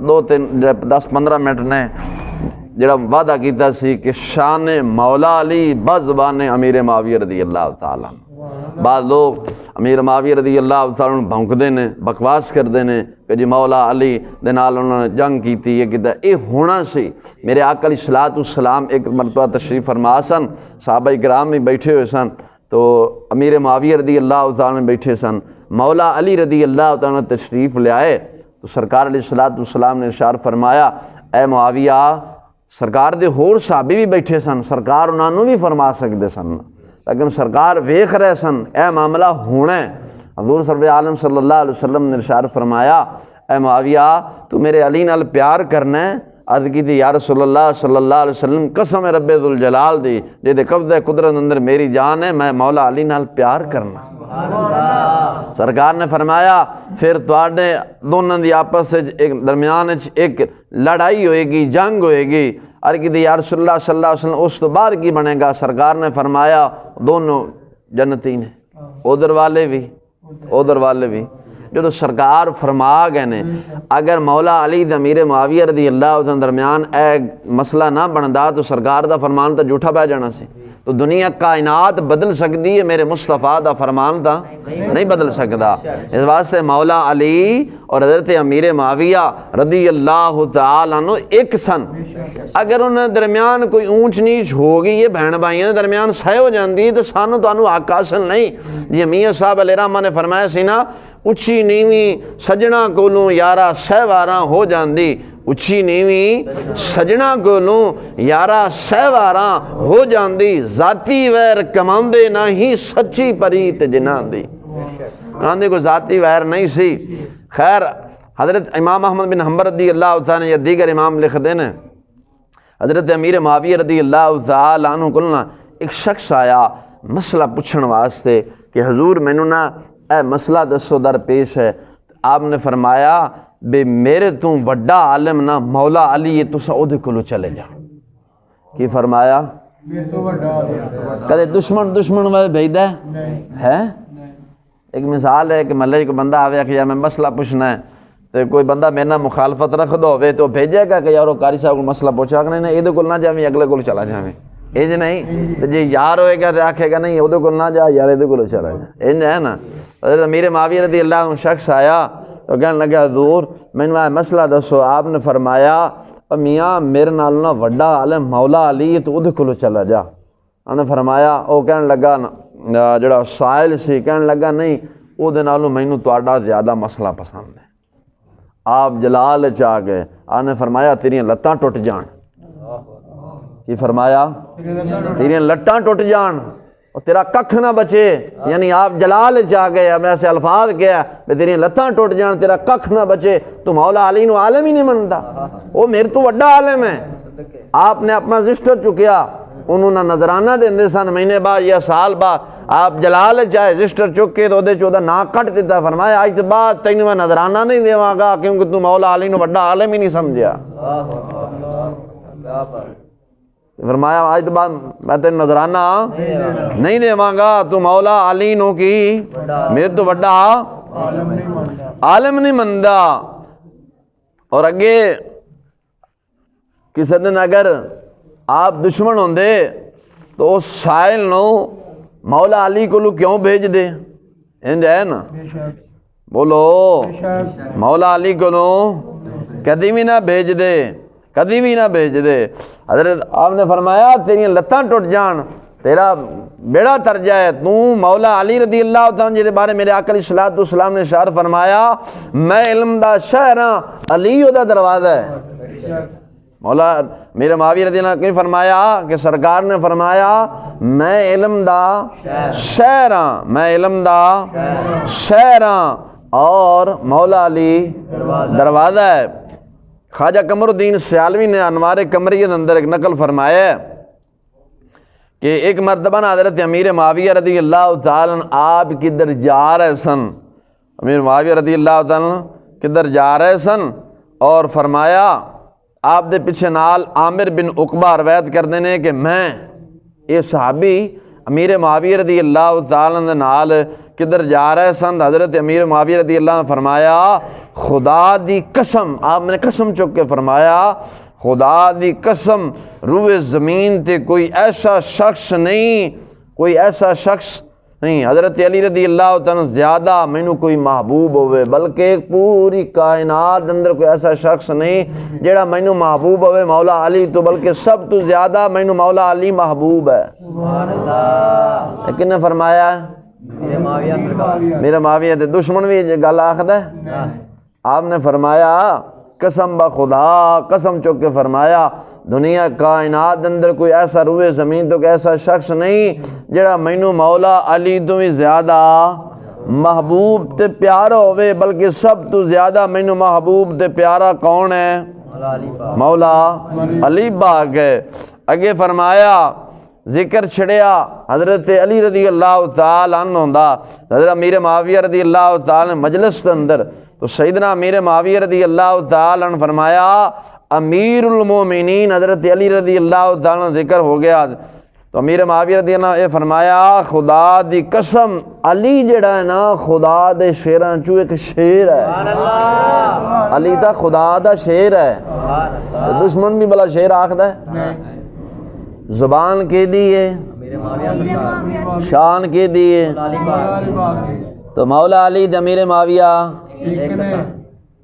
10-15 منٹ نے جڑا وعدہ کیتا سی کہ شان مولا علی بزبان امیر معاویہ رضی اللہ تعالیٰ۔ بعض لوگ امیر معاویہ رضی اللہ تعالیٰ بھونکدے نے، بکواس کردے نے کہ جی مولا علی دے نال انہوں نے جنگ کیتی ہے، کیتا اے ہونا سی۔ میرے آقا علیہ الصلوۃ والسلام ایک مرتبہ تشریف فرما سن، صحابہ کرام بھی بیٹھے ہوئے سن، تو امیر معاویہ رضی اللہ تعالیٰ بیٹھے سن، مولا علی رضی اللہ تعالیٰ تشریف لے آئے تو سرکار علیہ الصلوۃ والسلام نے ارشاد فرمایا اے معاویہ، سرکار دے ہور صحابی بھی بیٹھے سن، سرکار انہاں نوں بھی فرما سکدے سن، لیکن سرکار ویکھ رہے سن اے معاملہ ہونا ہے۔ حضور سرور عالم صلی اللہ علیہ وسلم نے ارشاد فرمایا اے معاویہ تو میرے علی نال پیار کرنا ہے؟ عرض کی تھی یا رسول اللہ صلی اللہ علیہ وسلم قسم رب ذوالجلال دی جے قبضہ قدرت اندر میری جان ہے، میں مولا علی نال پیار کرنا۔ سرکار نے فرمایا پھر تواڈے دونوں دی آپس ایک درمیان ایک لڑائی ہوئے گی، جنگ ہوئے گی۔ عرض کی تھی یا رسول اللہ صلی اللہ علیہ وسلم اس تو بعد کی بنے گا؟ سرکار نے فرمایا دونوں جنتی نے، ادھر والے بھی ادھر والے بھی۔ جو سرکار فرما گئے نے اگر مولا علی تے امیر معاویہ رضی اللہ عنہ درمیان اے مسئلہ نہ بندا تو سرکار دا فرمان تو جھوٹا پہ جانا سی۔ تو دنیا کائنات بدل سکتی ہے، میرے مصطفیٰ دا فرمان تا نہیں بدل سکتا۔ اس واسطے مولا علی اور حضرت امیر معاویہ رضی اللہ تعالیٰ عنہ ایک سن۔ اگر انہوں درمیان کوئی اونچ نیچ ہو گئی ہے، بہن بھائیوں دے درمیان سہ ہو جاندی تو سانو تانوں حق حاصل نہیں۔ جی میاں صاحب علیہ رحمہ نے فرمایا سی نا، اچھی نیویں سجنا کولوں یارا سہ واراں ہو جاندی، اچھی نیویں سجنا کولوں یارا سہ واراں ہو جاندی، ذاتی ویر کماندے نہ ہی سچی پریت جناں دی۔ انہاں دی کوئی ذاتی ویر نہیں سی۔ خیر حضرت امام احمد بن حنبل رضی اللہ تعالیٰ یا دیگر امام لکھ دینے حضرت امیر معاویہ رضی اللہ تعالیٰ عنہ کو ایک شخص آیا مسئلہ پوچھن واسطے کہ حضور مینوں نا اے مسئلہ دسو در پیش ہے۔ آپ نے فرمایا بے میرے تو وڈا عالم نا مولا علی ہے، تسا او دے کولو چلے جا۔ کی فرمایا؟ کدے دشمن والے بھیجدا ہے؟ ایک مثال ہے کہ ملے کو بندہ آوے کہ میں مسئلہ پوچھنا ہے، تو کوئی بندہ میرے نال مخالفت رکھ دو ہوئے تو بھیجے گا کہ یار وہ قاری صاحب کو مسئلہ پوچھا کہ نہیں یہ کول نہ جاویں اگلے کول چلا جاویں، انج نہیں۔ تو جی یار ہوئے گا تو آکھے گا نہیں وہ کول نہ جا یار یہ کول چلا جا، انج ہے نا۔ حضرت امیر معاویہ رضی اللہ عنہ شخص آیا تو کہنے لگا حضور مینوں اے مسئلہ دسو۔ آپ نے فرمایا میاں میرے نال نہ وڈا عالم مولا علی تو وہ کول چلا جا۔ انہوں نے فرمایا وہ کہنے لگا جڑا سائل سی کہنے لگا نہیں وہ دے نالوں مینوں تہاڈا زیادہ مسئلہ پسند ہے۔ آپ جلال چاہ گئے، آپ نے فرمایا تیریاں لتاں ٹوٹ جان۔ کی فرمایا؟ تیریاں لتاں ٹوٹ جان اور تیرا ککھ نہ بچے، یعنی آپ جلال چاہ گئے۔ اب ایسے الفاظ کیا کہ تیریاں لتاں ٹوٹ جان، تیرا ککھ نہ بچے۔ تو مولا علی نو عالم ہی نہیں منتا، وہ میرے تو وڈا عالم ہے۔ آپ نے اپنا رجسٹر چکیا، انہوں نے نظرانہ دیندے سن مہینے بعد یا سال بعد، آپ جلال چاہے رجسٹر چک کے تو دے چودہ نا کٹ دیتا، فرمایا آج بعد تینوں میں نظرانہ نہیں دیواں گا کیونکہ تو مولا علی نو بڑا عالم ہی نہیں سمجھیا۔ فرمایا آج بعد میں تینوں نظرانہ نہیں دیواں گا، تو مولا علی نو کی میرے تو بڑا عالم نہیں مندا۔ اور اگے کسی دن اگر آپ دشمن ہوندے تو اس سائل نو مولا علی کو کیوں بھیج دے؟ انج ہے نا، بولو مولا علی کو کدی بھی نہ بھیج دے، کدی بھی نہ بھیج دے۔ حضرت آپ نے فرمایا تیری لتاں ٹوٹ جان، تیرا بیڑا تر جائے، تو مولا علی رضی اللہ عنہ جے بارے میرے آقا علیہ الصلوۃ والسلام نے اشارہ فرمایا میں علم دا شہر ہاں، علی دا دروازہ ہے۔ مولا میرے معاویہ رضی اللہ عنہ نے فرمایا کہ سرکار نے فرمایا میں علم دا شہر ہاں، میں علم دا شہر ہاں اور مولا علی دروازہ ہے۔ خواجہ قمر الدین سیالوی نے انوار قمریہ کے اندر ایک نقل فرمایا ہے کہ ایک مرتبہ حضرت امیر معاویہ رضی اللہ تعالیٰ آپ کدھر جا رہے سن، امیر معاویہ رضی اللہ تعالیٰ کدھر جا رہے سن، اور فرمایا آپ دے پیچھے نال عامر بن عقبہ روایت کردے نے کہ میں یہ صحابی امیر معاویہ رضی اللہ تعالیٰ عنہ دے نال کدھر جا رہے سن، حضرت امیر معاویہ رضی اللہ عنہ فرمایا خدا دی قسم، آپ نے قسم چک کے فرمایا خدا دی قسم روئے زمین تے کوئی ایسا شخص نہیں، کوئی ایسا شخص نہیں حضرت علی رضی اللہ تعالیٰ زیادہ مینو کوئی محبوب ہوئے، بلکہ پوری کائنات اندر کوئی ایسا شخص نہیں جیڑا مینو محبوب ہوئے مولا علی تو، بلکہ سب تو زیادہ مینو مولا علی محبوب ہے۔ سبحان اللہ۔ لیکن نے فرمایا میرے معاویہ سرکار، میرا معاویہ تے دشمن بھی یہ گل آخد ہے، آپ نے فرمایا قسم بخدا، قسم چک کے فرمایا دنیا کائنات اندر کوئی ایسا روئے زمین تو کوئی ایسا شخص نہیں جڑا مینو مولا علی تو بھی زیادہ محبوب تے پیارا ہوئے، بلکہ سب تو زیادہ مینو محبوب تے پیارا کون ہے؟ مولا علی پاک، مولا علی پاک ہے۔ اگے فرمایا ذکر چھڑیا حضرت علی رضی اللہ تعالیٰ عنہ ہوندا، حضرت امیر معاویہ رضی اللہ تعالیٰ مجلس کے اندر تو سیدنا امیر معاویہ رضی اللہ تعالیٰ عنہ فرمایا امیر المومنین حضرت علی رضی اللہ تعالیٰ عنہ ذکر ہو گیا تو امیر معاویہ رضی اللہ عنہ یہ فرمایا خدا دی قسم علی جڑا ہے نا خدا دے شیراں چوں ایک شیر ہے، سبحان اللہ، علی تا خدا دا شیر ہے، سبحان اللہ، دشمن بھی بلا شیر آخدا ہے، زبان کے دیئے میرے معاویہ سرکار، شان کے دیئے مولا علی پاک، تو مولا علی تے امیر معاویہ ایک قسم،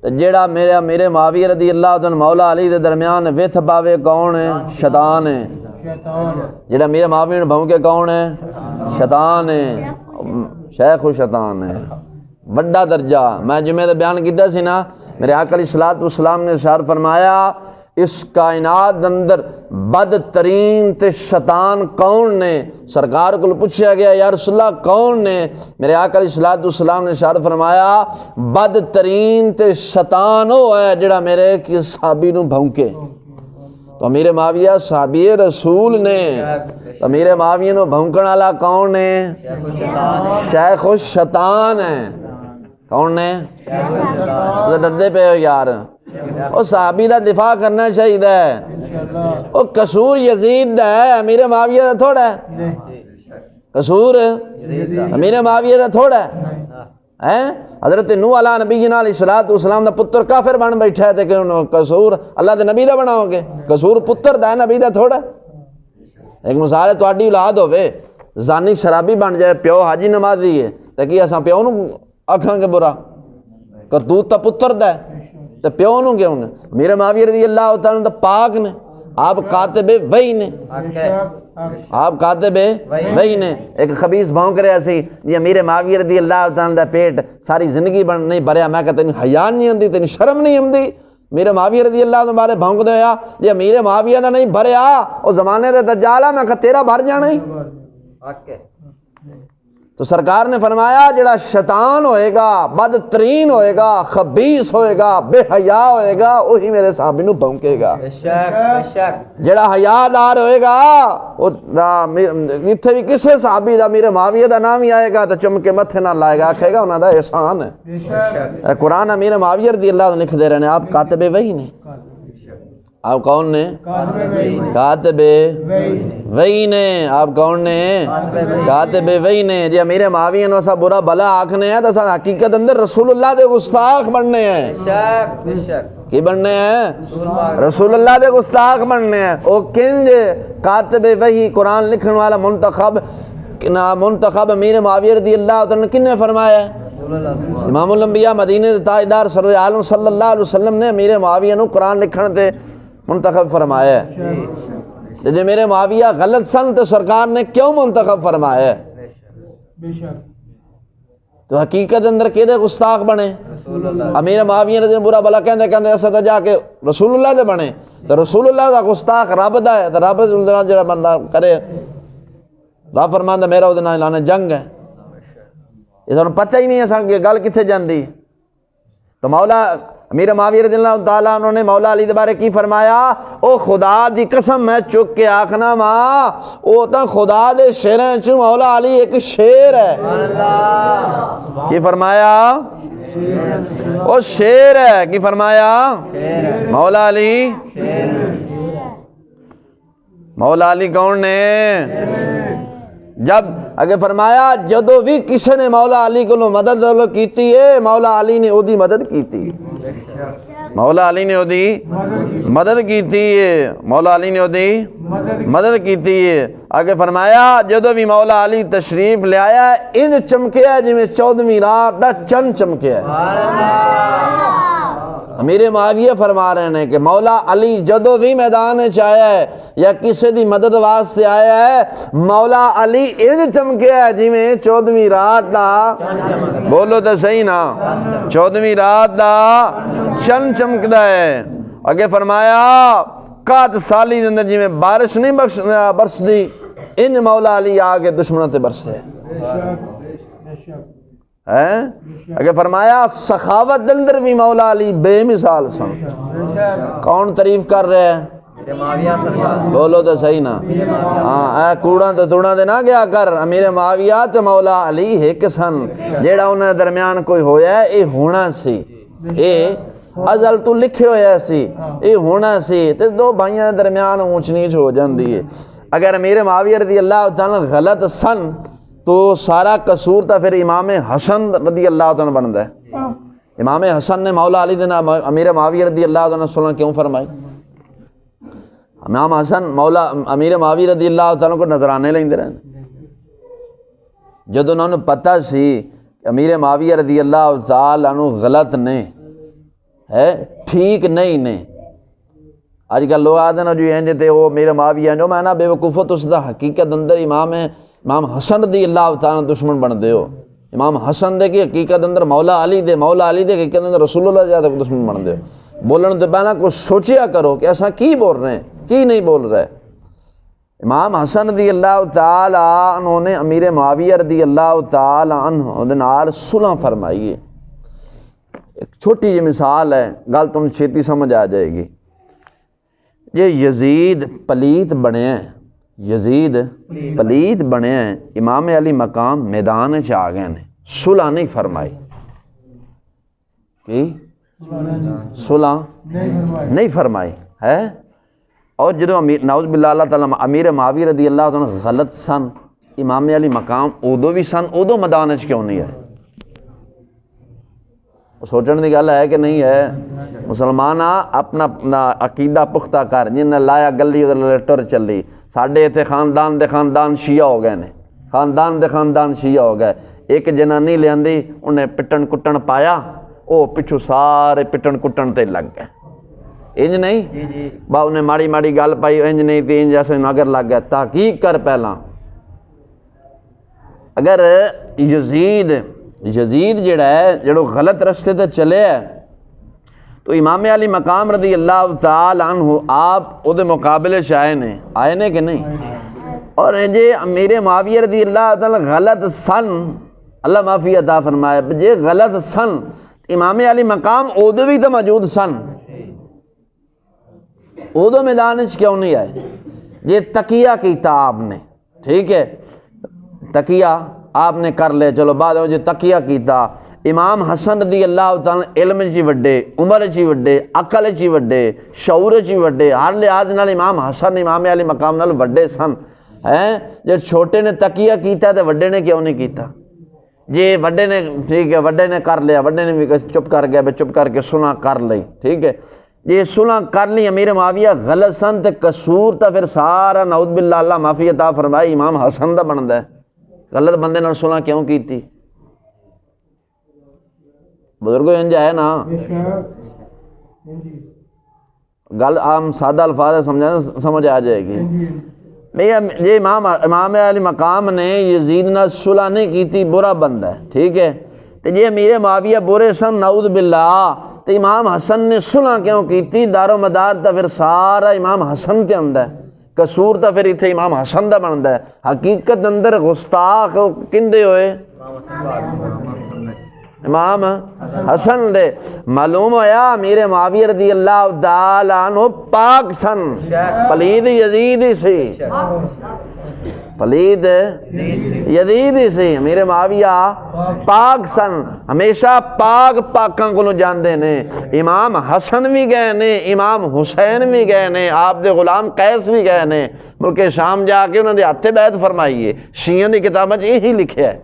تو جیڑا میرے معاویہ رضی اللہ عنہ مولا علی دے درمیان وتھ پاوے کون ہے؟ شیطان ہے۔ جیڑا میرے معاویہ نے بھونکے کون ہے؟ شیطان ہے، شیخ و شیطان ہے، بڑا درجہ۔ میں جمعہ دے بیان کیتا سی نا، میرے آقا علیہ الصلوۃ والسلام نے ارشاد فرمایا اس کائنات اندر بدترین تے شیطان کون نے؟ سرکار کو پوچھا گیا یا رسول اللہ کون نے؟ میرے آقا علیہ الصلوۃ والسلام نے ارشاد فرمایا بدترین تے شیطان وہ ہے جڑا میرے کی صحابی نو بھونکے۔ تو امیر معاویہ صحابی رسول نے، تو امیر معاویہ نو بھونکن والا کون ہے؟ شیخ الشیطان ہے۔ کون نے؟ تو ڈردے پہ ہو یار، وہ صحابی دا دفاع کرنا چاہیے، وہ قصور یزید دا ہے، امیر معاویہ دا تھوڑا ہے، قصور امیر معاویہ دا تھوڑا ہے۔ حضرت نوح علیہ نبی جنا علیہ السلام دا پتر کافر بن بیٹھا ہے، کہ قصور اللہ دے نبی دا بناؤ گے؟ قصور پتر دا ہے، نبی دا تھوڑا ہے۔ ایک مثال ہے تہاڈی اولاد ہوے زانی شرابی بن جائے، پیو حاجی نمازی ہے، تے کی اساں پیو نو آکھاں گے برا؟ کرتوت تا پتر دا ہے تے پیو نو کیوں گے؟ میرے معاویہ رضی اللہ تعالیٰ عنہ پاک نے، آپ کاتب وحی نے، آپ کاتب وحی نے۔ ایک خبیث بھونک رہا سی جی امیر معاویہ رضی اللہ تعالیٰ دا پیٹ ساری زندگی بن نہیں بھریا، میں کہتا تینوں حیا نہیں آندی، تینوں شرم نہیں آندی؟ میرے معاویہ رضی اللہ عنہ بارے بھونک دے ہویا جی امیر معاویہ دا نہیں بھریا او زمانے دے دجال ہے، میں کہتا تیرا بھر جانا ہی۔ تو سرکار نے فرمایا جڑا شیطان ہوئے گا، بدترین ہوئے گا، خبیث ہوئے گا، بے حیا ہوئے گا، وہی میرے صحابی نو بھونکے گا۔ جڑا حیا دار ہوئے گا اتھے بھی کسے صحابی دا میرے معاویہ دا نام ہی آئے گا تو چمکے متھے نہ لائے گا، آکھے گا انہاں دا احسان ہے۔ قرآن میرے معاویہ رضی اللہ عنہ لکھ دے رہے ہیں، آپ کاتب وحی نے، آپ کون نے؟ کاتب وحی نے۔ آپ کون نے؟ کاتب وحی نے۔ جی امیر معاویہ نو سا برا بلا آکھنے ہیں تو سا حقیقت اندر رسول اللہ دے گستاخ بننے ہیں۔ کی بننے ہیں؟ رسول اللہ دے گستاخ بننے ہیں۔ او کنج کاتب وحی قرآن لکھن والا منتخب امیر معاویہ رضی اللہ عنہ کن نے فرمایا ہے؟ امام الانبیاء مدینے تاجدار سرور عالم صلی اللہ علیہ وسلم نے امیر معاویہ نو قرآن لکھن تے منتخب فرمایا ہے۔ جی میرے معاویہ غلط سن تو سرکار نے کیوں منتخب فرمایا ہے؟ تو حقیقت اندر کیدے گستاخ بنے؟ امیر معاویہ نے برا بلا کہندے کہندے ایسا تو جا کے رسول اللہ دے بنے، تو رسول اللہ دا گستاخ رب دا ہے، تو رب دا جڑا بندہ کرے رب فرماندا میرا وہ نال لانے جنگ ہے۔ یہ سانوں پتہ ہی نہیں ہے کہ گل کتھے جاندی۔ تو مولا امیر معاویہ رضی اللہ تعالیٰ عنہ نے مولا علی دے بارے کی فرمایا؟ او خدا دی قسم میں چک کے آکھنا ماں او تا خدا دے شیریں چوں مولا علی ایک شیر ہے۔ کی فرمایا؟ او شیر ہے۔ کی فرمایا؟ مولا علی مولا علی کون نے؟ جب اگر فرمایا جدو بھی کسی نے مولا علی کو مدد کیتی ہے مولا علی نے او دی مدد کیتی ہے، مولا علی نے او دی مدد کیتی ہے، مولا علی نے او دی مدد کیتی ہے۔ آگے فرمایا جدو بھی مولا علی تشریف لے آیا ان چمکیا جی میں 14ویں رات دا چند چمکیا ہے۔ امیر معاویہ فرما رہے ہیں کہ مولا علی جدو بھی میدان چاہیا ہے یا کسی دی مدد واسطے آیا ہے مولا علی ان چمکیا ہے جی میں 14ویں رات دا، بولو تو صحیح نا، 14ویں رات دا چند چمکدا ہے۔ اگے فرمایا قات سالی اندر جی میں بارش نہیں برس دی ان مولا علی آگے دشمنوں تے برسے ہے۔ اگر فرمایا سخاوت اندر بھی مولا علی بے مثال سن۔ کون تعریف کر رہے ہیں؟ بولو تو صحیح نا، ہاں اے کوڑا تے توڑا دے نہ گیا کر۔ امیر معاویہ تے مولا علی ایک سن، جیڑا انہاں درمیان کوئی ہویا ہے اے ہونا سی، اے ازل تو لکھے ہویا سی، اے ہونا سی تے دو بھائیاں درمیان اونچ نیچ ہو جاندی ہے۔ اگر امیر معاویہ رضی اللہ تعالیٰ غلط سن تو سارا قصور تا پھر امام حسن رضی اللہ تعالیٰ بنتا ہے۔ امام حسن نے مولا علی دن امیر معاویہ رضی اللہ تعالیٰ صلح کیوں فرمائی؟ امام حسن مولا امیر معاویہ رضی اللہ تعالیٰ کو نظرانے لیں دے رہے ہیں۔ جب انہوں نے پتہ سی کہ امیر معاویہ رضی اللہ تعالیٰ غلط نہیں ہے، ٹھیک نہیں آج کل لوگ آتے ہیں جو انج تے وہ امیر معاویہ جو میں نا بے وقوفو تو صدا حقیقت اندر امام حسن رضی اللہ تعالیٰ دشمن بن دے ہو۔ امام حسن دے کی حقیقت اندر مولا علی دے حقیقت اندر رسول اللہ زیادہ دشمن بن دے ہو۔ بولن تو پہنا کچھ سوچیا کرو کہ ایسا کی بول رہے ہیں کی نہیں بول رہے۔ امام حسن رضی اللہ تعالیٰ انہوں نے امیر معاویہ رضی اللہ تعالیٰ عنہ دنار صلح فرمائی ہے۔ ایک چھوٹی جی مثال ہے، گل تم چھیتی سمجھ آ جائے گی۔ یہ یزید پلیت بنے ہیں، یزید پلیت بنے ہیں، امام علی مقام میدان چ آ گئے نے، صلح نہیں فرمائی۔ کی صلح نہیں فرمائی ہے؟ اور جدو نعوذ باللہ اللہ تعالیٰ امیر معاویہ رضی اللہ تعالیٰ غلط سن، امام علی مقام ادو بھی سن، ادو میدان چ کیوں نہیں ہے؟ سوچنے کی گل ہے کہ نہیں ہے؟ مسلمان اپنا عقیدہ پختہ کر، جن لایا گلی ادھر ٹر چلی۔ ساڈے اتنے خاندان شیعہ ہو گئے نے، خاندان شیعہ ہو گئے۔ ایک جنانی لیاندی انہیں پٹن کٹن پایا، او پچھو سارے پٹن کٹن تے لگ گئے۔ انج نہیں با انہیں ماڑی گل پائی، انج نہیں تھی انج جیسے مگر لگ گیا۔ تحقیق کر پہلا، اگر یزید جڑا ہے جڑو غلط رستے تے چلے ہے تو امام علی مقام رضی اللہ تعالی عنہ آپ او دے مقابلے آئے نے کہ نہیں؟ اور جے امیر معاویہ رضی اللہ تعالی غلط سن، اللہ معافی عطا فرمائے، جے غلط سن امام علی مقام او دے بھی تو موجود سن، او دو میدان چ کیوں نہیں آئے؟ یہ تقیہ کیتا آپ نے، ٹھیک ہے، تقیہ آپ نے کر لے، چلو بعد میں جو تقیہ کیتا۔ امام حسن رضی اللہ تعالیٰ علم چی وڈے، عمر چی وڈے، عقل چی وڈے، شعور چی وڈے، ہر لحاظ نال امام حسن امام علی مقام نال وڈے سن ہیں۔ جب چھوٹے نے تقیہ کیتا تو وڈے نے کیوں نہیں کیتا؟ جی وڈے نے ٹھیک ہے، وڈے نے کر لیا، وڈے نے بھی چپ کر گیا، چپ کر کے صلح کر لی، ٹھیک ہے، یہ صلح کر لی۔ امیر معاویہ غلط سن تے قصور تا پھر سارا نعوذ باللہ اللہ معافی عطا فرمائی امام حسن دا بندا ہے۔ غلط بندے نال صلح کیوں کیتی؟ بزرگوں انج ہے نا، گل عام سادہ الفاظ سمجھ آ جائے گی۔ یہ امام علی مقام نے یزید نال صلح نہیں کیتی، برا بندہ ہے، ٹھیک ہے، تو یہ امیر معاویہ برے سن نعوذ باللہ، تو امام حسن نے صلح کیوں کیتی؟ دار و مدار تا پھر سارا امام حسن کے اندر ہے، قصور تا پھر اتنے امام حسن دا بنتا ہے۔ حقیقت اندر گستاخ کندے ہوئے؟ امام حسن دے معلوم ہویا امیر معاویہ رضی اللہ تعالیٰ عنہ پاک سن پلید یزید ہی سی پلید یزید ہی سی امیر معاویہ پاک سن ہمیشہ پاک پاکاں کو جاندے نے امام حسن بھی گئے نے امام حسین بھی گئے نے آپ دے غلام قیس بھی گئے نے ملک شام جا کے انہوں نے ہاتھے بیعت فرمائیے شیعہ دی کتاب وچ یہی لکھیا ہے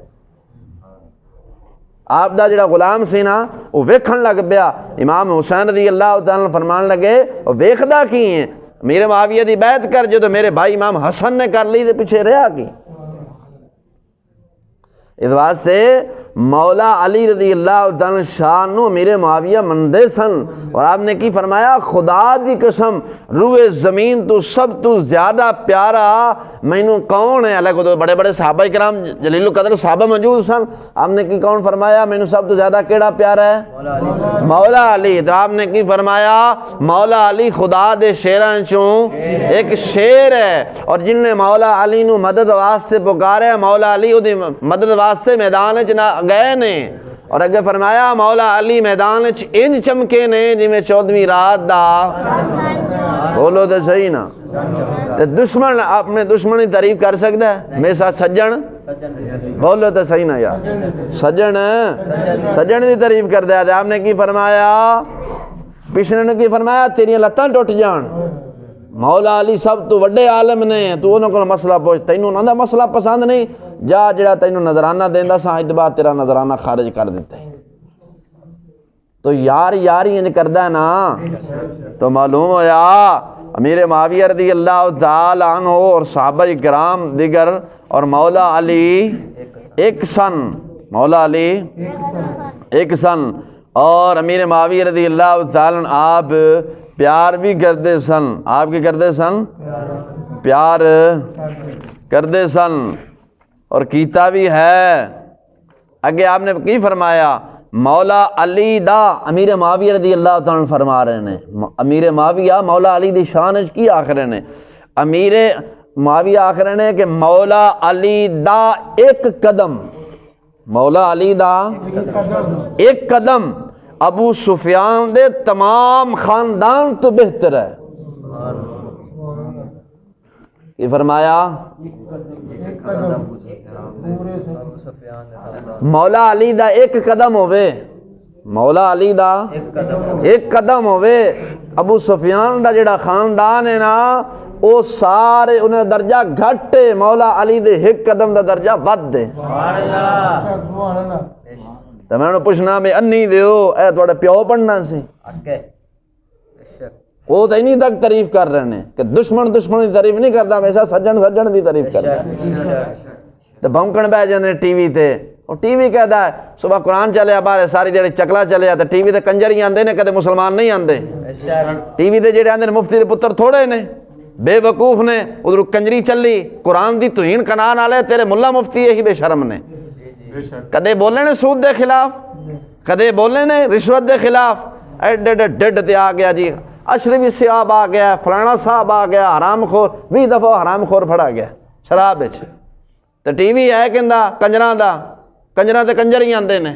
آپ دا جڑا غلام سی نا وہ ویکھن لگ پیا امام حسین رضی اللہ تعالیٰ فرمان لگے وہ ویکھدا کی ہیں میرے معاویہ دی بیعت کر جو تو میرے بھائی امام حسن نے کر لی دے پیچھے رہا کی اس واسطے مولا علی رضی اللہ تعالیٰ شان نو میرے معاویہ مندے سن اور آپ نے کی فرمایا خدا دی قسم روئے زمین تو سب تو زیادہ پیارا مینوں کون ہے اللہ کو تو بڑے بڑے صحابہ کرام جلیل القدر صحابہ موجود سن آپ نے کی کون فرمایا مینوں سب تو زیادہ کیڑا پیارا ہے مولا علی تو آپ نے کی فرمایا مولا علی خدا دے شیراں چوں ایک شیر ہے اور جن نے مولا علی نو مدد واسطے پکارے مولا علی او دی مدد واسطے میدان وچ نہ گئے نے اور اگے فرمایا مولا علی میدان وچ انج چمکے نے جویں 14ویں رات دا بولو تے صحیح نا تے دشمن اپنے دشمن دی تعریف کر سکدا ہے میرے ساتھ سجن بولو تے صحیح نا یار سجن دی تعریف کردا ہے آپ نے کی فرمایا پچھلے نے کی فرمایا تیریاں لتاں ٹوٹ جان مولا علی سب تو وڈے عالم نے تو انہوں کو مسئلہ پوچھ تینوں انہوں دا مسئلہ پسند نہیں جا جڑا تینوں نظرانہ دیندا سا اج بعد تیرا نظرانہ خارج کر دیتا ہے تو یاری انج کردا ہے نا تو معلوم ہویا امیر معاویہ رضی اللہ تعالی عنہ اور صحابہ کرام دیگر اور مولا علی ایک سن مولا علی ایک سن اور امیر معاویہ رضی اللہ تعالی عنہ آپ پیار بھی کردے سن آپ کی کردے سن پیار کردے سن اور کیتا بھی ہے اگے آپ نے کی فرمایا مولا علی دا امیر معاویہ رضی اللہ تعالیٰ عنہ فرما رہے ہیں امیر معاویہ مولا علی دی شان کی آخر نے امیر معاویہ آخر نے کہ مولا علی دا ایک قدم مولا علی دا ایک قدم ابو سفیان دے تمام خاندان تو بہتر ہے یہ فرمایا مولا علی دا ایک قدم ہوئے مولا علی دا ایک قدم ہوئے ابو سفیان دا جڑا خاندان ہے نا او سارے انہیں درجہ گھٹے مولا علی دے ایک قدم دا درجہ بد دے تو میں نے پوچھنا میں انی دیو اے تھوڑے پیو پڑھنا سی وہ تو انہی تک تعریف کر رہے ہیں کہ دشمن دی تعریف نہیں کرتا ویسا سجن دی تعریف کرتا تو بھونکن بہ جاندے ٹی وی تے اور ٹی وی کہتا ہے صبح قرآن چلیا باہر ساری دیہڑی چکلا چلیا تو ٹی وی تے کنجر ہی آندے نے کدے مسلمان نہیں آندے ٹی وی تے جڑے آندے مفتی دے پتر تھوڑے نے بے وقوف نے ادھر کنجری چلی قرآن دی توہین کنان والے تیرے ملا مفتی یہی بے شرم نے کدے بولے نے سود دے خلاف کدے بولے نے رشوت دے خلاف ایڈے ڈڈ تے آ گیا جی اشرفی صاحب آ گیا فلانا صاحب آ گیا حرام خور 20 دفعہ حرام خور پھڑا گیا شراب وچ تے ٹی وی ہے کہندا کنجراں تے کنجر ہی آندے نے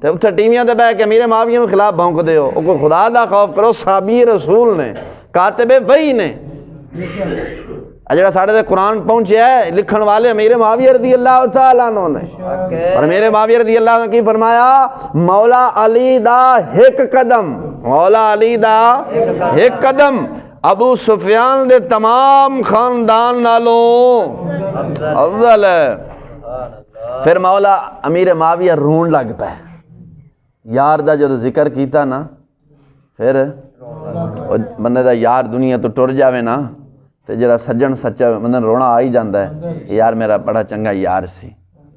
تے اتھے ٹیویاں تے بیٹھ کے میرے معاویہ کے خلاف بھونک دیو او کوئی خدا دا خوف کرو صحابی رسول نے کاتب وحی نے جڑا ساڈے تے قرآن پہنچیا ہے لکھن والے امیر معاویہ رضی اللہ تعالیٰ عنہ نے اور امیر معاویہ رضی اللہ عنہ کی فرمایا مولا علی دا ایک قدم مولا علی دا ایک قدم ابو سفیان دے تمام خاندان نالوں افضل ہے پھر مولا امیر معاویہ رون لگ پہ یار دا جدو ذکر کیتا نا پھر بندے دا یار دنیا تو ٹر جاوے نا تے جڑا سجن سچا بندہ رونا آ ہی جاندا ہے یار میرا بڑا چنگا یار سی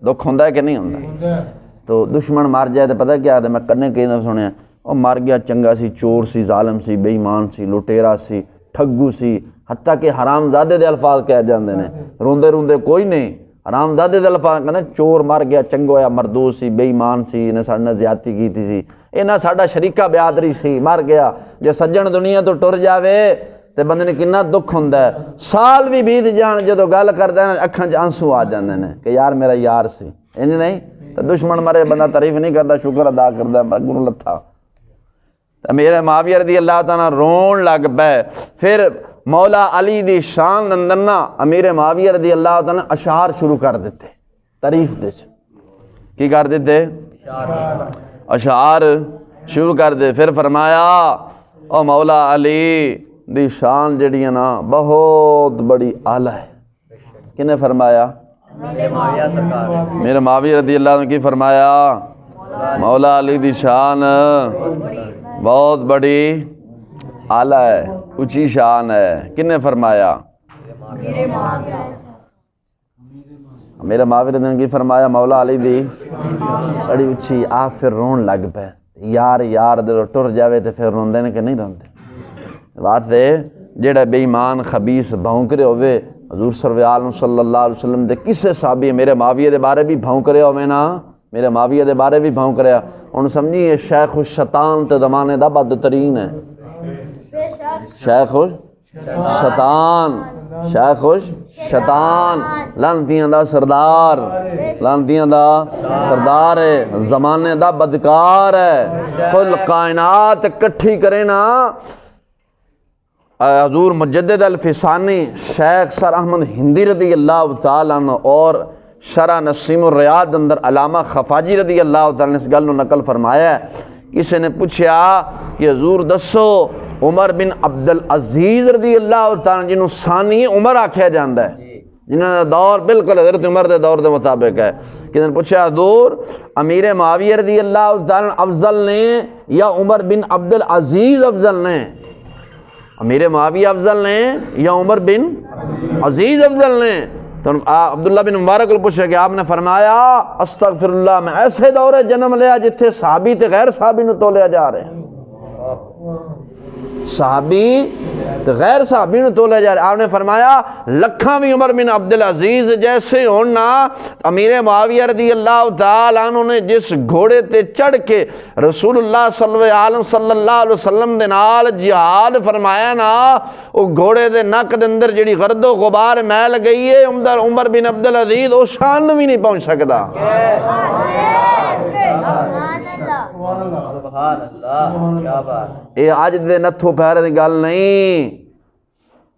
دکھ ہوندا ہے کہ نہیں ہوندا تو دشمن مار جائے تو پتہ کیا ہے میں کنے کہیں سنیا وہ مر گیا چنگا سی چور سی ظالم سی بے ایمان سی لٹیرا سی ٹھگو سی حتیٰ کہ حرام زادے دے الفاظ کہہ جاندے نے روندے روندے کوئی نہیں حرام زادے دے الفاظ کہنے چور مر گیا چنگا ہویا مردود سی بے ایمان سی انہیں ساڑھے نے زیادتی کی تھی سی انہیں ساڑھا شریکہ بیادری سی مر گیا جو سجن دنیا تو ٹر جاوے تے بندے نے کنا دکھ ہوندا ہے سال بھی بیت جان جدو گل کردا ہے اکھاں چ آنسو آ جاندے نے کہ یار میرا یار سی انج نہیں تو دشمن مرے بندہ تعریف نہیں کرتا، شکر ادا کرتا گنوں لتھا۔ امیر معاویہ رضی اللہ تعالیٰ رون لگ پے۔ پھر مولا علی دی شان اندر نا امیر معاویہ رضی اللہ تعالیٰ اشعار شروع کر دیتے تعریف دے، کی کر دیتے؟ اشعار شروع کر دے۔ پھر فرمایا او مولا علی دی شان جڑی ہے نا بہت بڑی اعلیٰ ہے۔ کنے فرمایا؟ میرے معاویہ رضی اللہ عنہ کی فرمایا مولا علی دی شان بہت بڑی اعلیٰ ہے، اونچی شان ہے۔ کنے فرمایا؟ میرے معاویہ رضی اللہ عنہ کی فرمایا مولا علی دی بڑی اونچی۔ آپ پھر رون لگ پے، یار یار دل ٹر جاوے تے پھر روندے نے کہ نہیں روندے؟ بات ہے جیڑا بے ایمان خبیث بھونکرے ہوئے حضور صلی اللہ علیہ وسلم دے کسے صحابی میرے معاویہ دے بارے بھی بھونکرے ہوئے نا، میرے معاویہ دے بارے بھی بھونکرے ان سمجھی یہ شیخ الشیطان تے زمانے دا بدترین ہے۔ شیخ الشیطان، شیخ الشیطان لانتیاں دا سردار، لانتیاں دا سردار ہے، زمانے دا بدکار ہے۔ کل کائنات کٹھی کرے نا حضور مجدد الفسانی شیخ سر احمد ہندی رضی اللہ تعالیٰ عنہ اور شرح نسیم الریاض اندر علامہ خفاجی رضی اللہ تعالیٰ نے اس گل نقل فرمایا ہے۔ کسی نے پوچھا کہ حضور دسو عمر بن عبدالعزیز رضی اللہ تعالیٰ جنہوں ثانی عمر آکھیا جاندہ ہے، جنہوں نے دور بالکل حضرت عمر دے دور دے مطابق ہے، کسی نے پوچھا حضور امیر معاویہ رضی اللہ تعالیٰ افضل نے یا عمر بن عبدالعزیز افضل نے؟ امیر معاویہ افضل نے یا عمر بن عزیز افضل نے؟ تو عبداللہ بن مبارک کو پوچھا کہ آپ نے فرمایا استغفر اللہ میں ایسے دور جنم لیا جتھے صحابی تے غیر صحابی نو تولیا جا رہے ہیں، صحابی تے غیر صحابی نو تولیا جا رہے ہیں۔ آپ نے فرمایا لکھاں بھی عمر بن عبدالعزیز جیسے ہونا امیر معاویہ رضی اللہ تعالیٰ عنہ نے جس گھوڑے تے چڑھ کے رسول اللہ صلی اللہ علیہ وسلم دے نال جہاد فرمایا نا، وہ گھوڑے دے نک دے اندر جڑی گرد و غبار میل گئی ہے عمر بن عبدالعزیز وہ شان بھی نہیں پہنچ سکتا۔ سبحان اللہ، کیا بات۔ اے آج دے نتھو پہرے دی گل نہیں،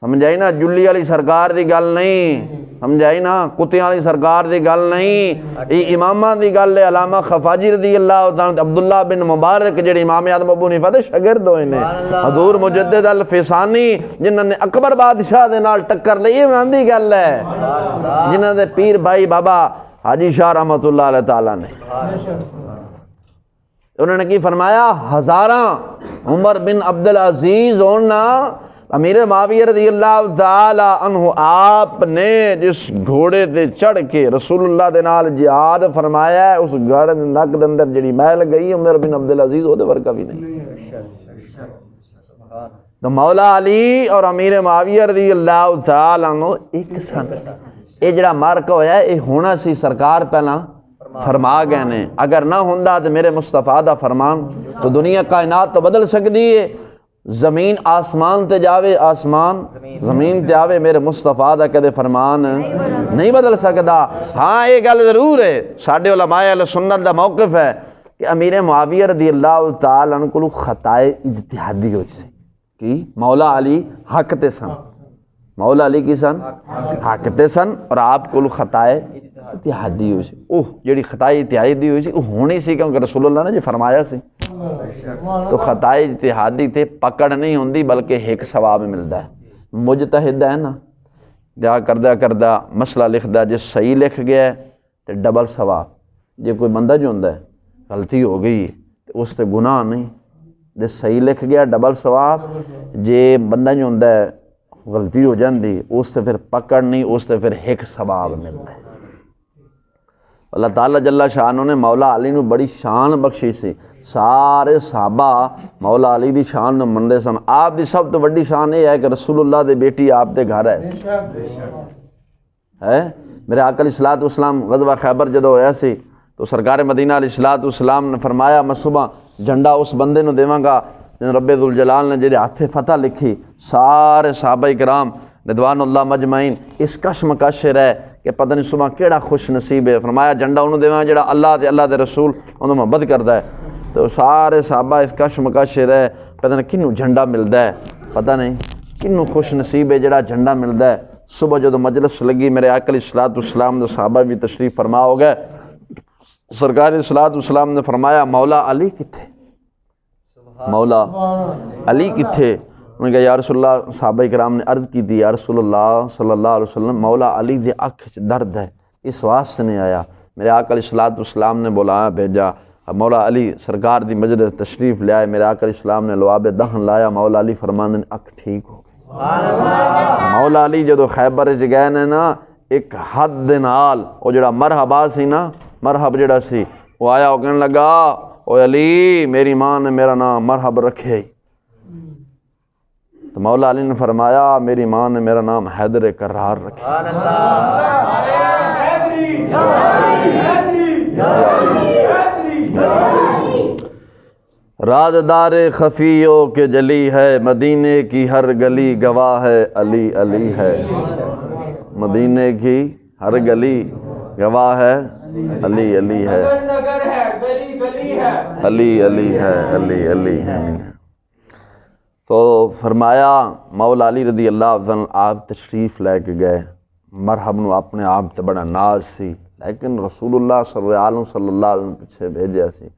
سمجھائی نا، جلی والی سرکار دی گل نہیں، سمجھائی نا، کتیاں والی سرکار دی گل نہیں، یہ امامہ دی گل ہے۔ علامہ خفاجی رضی اللہ تعالیٰ عبداللہ بن مبارک جڑے امام اعظم ابو حنیفہ دے شاگرد ہوئے نے، حضور مجدد الفسانی جنہوں نے اکبر بادشاہ دے نال ٹکر لئی، یہ انہاں دی گل ہے، جنہوں نے پیر بھائی بابا حاجی شاہ رحمۃ اللہ علیہ تعالیٰ نے، انہوں نے کی فرمایا ہزاراں عمر بن عبدالعزیز ہونا امیر معاویہ رضی اللہ تعالی عنہ آپ نے جس گھوڑے تے چڑھ کے رسول اللہ دے نال جہاد فرمایا ہے، اس گھوڑے دے نک دے اندر جڑی میل گئی عمر بن عبدالعزیز وہ دے ورگا بھی نہیں۔ تو مولا علی اور امیر معاویہ رضی اللہ تعالی عنہ ایک سن۔ یہ جڑا مارکا ہویا ہے یہ ہونا سی، سرکار پہلا فرما گئے نے، اگر نہ ہوندا تو میرے مصطفیٰ دا فرمان تو دنیا کائنات تو بدل سکتی ہے، زمین آسمان تے جاوے، آسمان زمین تے آوے، میرے مصطفیٰ دا کدے فرمان نہیں بدل سکتا۔ ہاں یہ گل ضرور ہے، ساڈے علماء اہل سنت دا موقف ہے کہ امیر معاویہ رضی اللہ تعالیٰ عنہ کو خطائے اجتہادی ہوئی سی کہ مولا علی حق تے سن، مولا علی کی سن حق تے سن، اور آپ کو خطائے اتحادی ہوئی سی۔ اوہ جڑی خطائی اتحادی ہوئی سی وہ ہونی سی کیونکہ رسول اللہ نے جو فرمایا سی، تو خطائی اتحادی تے پکڑ نہیں ہوندی بلکہ ایک ثواب ملتا ہے۔ مجتہد ہے نا، جا کردہ مسئلہ لکھ دا جس صحیح لکھ گیا ہے تو ڈبل ثواب، جے کوئی بندہ جو ہوندہ ہے غلطی ہو گئی تو اس تے گناہ نہیں، جے صحیح لکھ گیا ڈبل ثواب، جے بندہ جو ہوندہ ہے غلطی ہو جاندی اس تے پھر پکڑ نہیں، اس تے پھر ایک ثواب ملتا ہے۔ اللہ تعالیٰ جل شانہ نے مولا علی نو بڑی شان بخشی سی، سارے صحابہ مولا علی دی شان نو مندے سن۔ آپ دی سب تو بڑی شان یہ ہے کہ رسول اللہ دے بیٹی آپ دے گھر ہے، میرے آقا علیہ الصلوۃ والسلام غزوہ خیبر جدو ہویا سی تو سرکار مدینہ علیہ الصلوۃ والسلام نے فرمایا میں صبح جھنڈا اس بندے نو دیواں گا رب ذوالجلال نے جڑے ہاتھے فتح لکھی۔ سارے صحابہ کرام رضوان اللہ مجمعین اس کشمکش رہے کہ پتہ نہیں صبح کیڑا خوش نصیب ہے. فرمایا جھنڈا انہوں دیواں جڑا اللہ تے اللہ دے رسول انہوں محبت کردا ہے. تو سارے صحابہ اس کشمکش رہے پتہ نہیں کنوں جھنڈا ملدا ہے, پتہ نہیں کنوں خوش نصیب ہے جڑا جھنڈا ملدا ہے. صبح جدو مجلس لگی میرے آقا علیہ الصلوۃ والسلام دے صحابہ بھی تشریف فرما ہو گئے. سرکار علیہ الصلوۃ والسلام نے فرمایا مولا علی کتھے, مولا علی کتھے؟ انہوں نے کہا یا رسول اللہ, صحابہ کرام نے عرض کی تھی یا رسول اللہ صلی اللہ علیہ وسلم مولا علی دے اکھ درد ہے اس واسطے نہیں آیا. میرے آقا علیہ الصلوۃ والسلام نے بلایا بھیجا, مولا علی سرکار دی مجلس تشریف لے آئے. میرے آقا علیہ السلام نے لعاب دہن لایا, مولا علی فرمانے اکھ ٹھیک ہو گئی. مولا علی جدو خیبر وچ گئے نے نا ایک حد دے نال او جڑا مرحبا سی نا, مرحب جڑا سی وہ آیا, وہ کہنے لگا او علی میری ماں نے میرا نام مرحب رکھے. تو مولا علی نے فرمایا میری ماں نے میرا نام حیدر کرار رکھا. رازدار خفیوں کے جلی ہے, مدینے کی ہر گلی گواہ ہے علی علی ہے. مدینے کی ہر گلی گواہ ہے علی علی ہے, علی علی ہے, علی علی ہے. تو فرمایا مولا علی رضی اللہ عنہ آپ تشریف لے کے گئے. مرحب نو اپنے آپ تے بڑا ناز سی, لیکن رسول اللہ صلی اللہ علیہ وسلم پیچھے بھیجیا سی.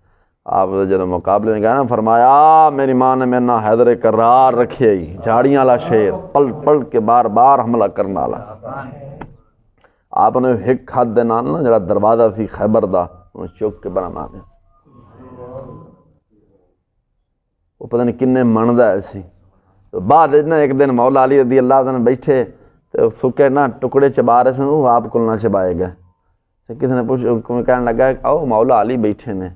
آپ جب مقابلے نے کہا نا, فرمایا میری ماں نے میرا نام حیدر کرار رکھے ہی, جھاڑیاں والا شیر, پل پل کے بار بار حملہ کرنے والا. آپ نے ایک ہاتھ دے نال نا جڑا دروازہ سی خیبر دا انہوں چوک کے بنا مارے, وہ پتہ نہیں کنے مندا ہے سی. تو بعد نا ایک دن مولا علی رضی اللہ عنہ بیٹھے تو سکے نا ٹکڑے چبا رہے سن, وہ آپ کو نہ چبائے گئے. تو کسی نے کہنے لگا او مولا علی بیٹھے نے.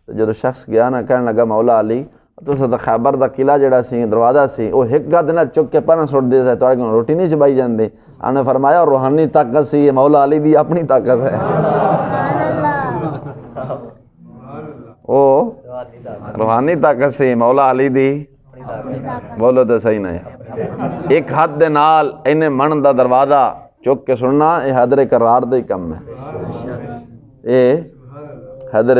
تو جب شخص گیا نا کہنے لگا مولا علی تو سدا خیبر دا قلعہ جڑا سی دروازہ سی وہ ایک گد نال چک کے پرن سٹ دے سی, تواڈے کول روٹی نہیں چبائی جاندی. انہوں نے فرمایا روحانی طاقت سی, مولا علی دی اپنی طاقت ہے. او روحانی طاقت سی مولا علی دی, بولو تو صحیح نہیں. ایک ہاتھ دے نال اینے من دا دروازہ چک کے سننا یہ حیدر کرار دا ہی کم ہے. اے حیدر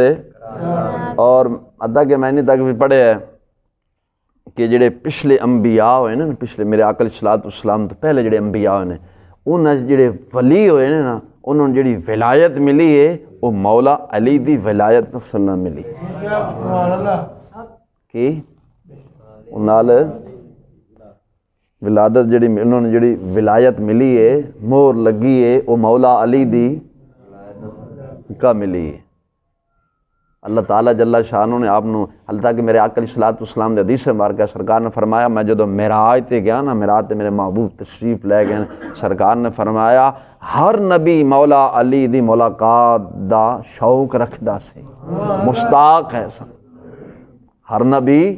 اور ادھا کہ میں نے تک بھی پڑھے ہے کہ جڑے پچھلے انبیاء ہوئے نا, پچھلے میرے آقا علیہ الصلوۃ والسلام تو پہلے جڑے انبیاء ہوئے انہاں جڑے ولی ہوئے نا انہوں نے جڑی ولایت ملی ہے وہ مولا علی دی ولایت نفسنا ملی کہ انہال ولادت جڑی انہوں نے جڑی ولایت ملی ہے مور لگی ہے وہ مولا علی دی کا ملی ہے. اللہ تعالیٰ جل شانہ نے آپ نو حتیٰ کہ میرے آقا علیہ الصلوۃ والسلام دے حدیث مبارکہ سرکار نے فرمایا میں جدو معراج تے گیا نا, معراج تے میرے محبوب تشریف لے گئے, سرکار نے فرمایا ہر نبی مولا علی دی ملاقات دا شوق رکھدا سی, مشتاق ہے سن. ہر نبی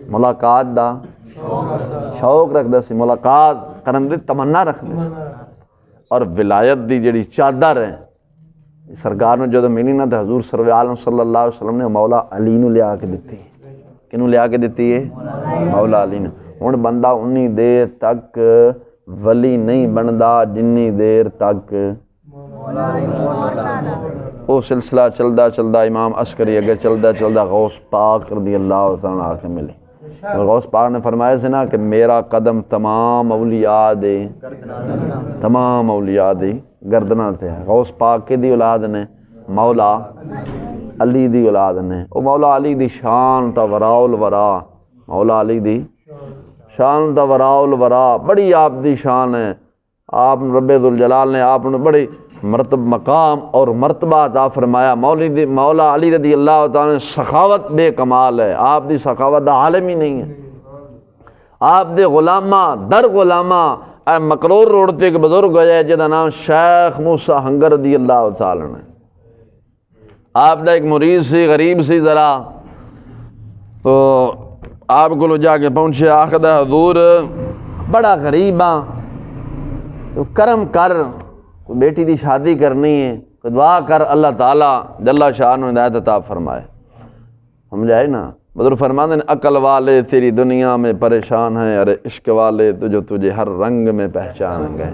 ملاقات دا شوق رکھدا سی, ملاقات کرن دی تمنا رکھدا سی. اور ولایت دی جڑی چادر ہے سرکار نے جدو ملی نا تو حضور صلی اللہ صلی اللہ علیہ وسلم نے مولا علی نو لیا کے دیتی. کنوں لیا کے دیتی ہے؟ مولا علی نے. ہن بندہ انی دیر تک ولی نہیں بندا جنی دیر تک وہ سلسلہ چلدا چلدا امام عسکری اگر چلدا چلدا غوث پاک رضی اللہ تعالیٰ آ کے ملے. غوث پاک نے فرمایا سے نا کہ میرا قدم تمام اولیاء دے گردنہ تے ہے. غوث پاک کے دی اولاد نے مولا علی دی اولاد نے. او مولا علی دی شان تا وراء الورا, مولا علی دی شان تا وراء الورا بڑی آپ دی شان ہے. آپ رب ذوالجلال نے آپ نے بڑی مقام اور مرتبہ عطا فرمایا. مولا علی رضی اللہ تعالیٰ سخاوت بے کمال ہے. آپ دی سخاوت دا عالم ہی نہیں ہے. آپ دے غلامہ در غلامہ اے مقرور روڈ تے ایک بزرگ ہے جہاں نام شیخ موسیٰ ہنگر رضی اللہ تعالیٰ نے. آپ دا ایک مرید سی, غریب سی ذرا, تو آپ کو جا کے پہنچے, آخدہ حضور بڑا غریب ہاں تو کرم کر, کوئی بیٹی دی شادی کرنی ہے, کوئی دعا کر اللہ تعالیٰ جل شانہ ہدایت عطا فرمائے. سمجھائے نا. بزرگ فرماتے ہیں عقل والے تیری دنیا میں پریشان ہیں, ارے عشق والے تجھے ہر رنگ میں پہچان گئے.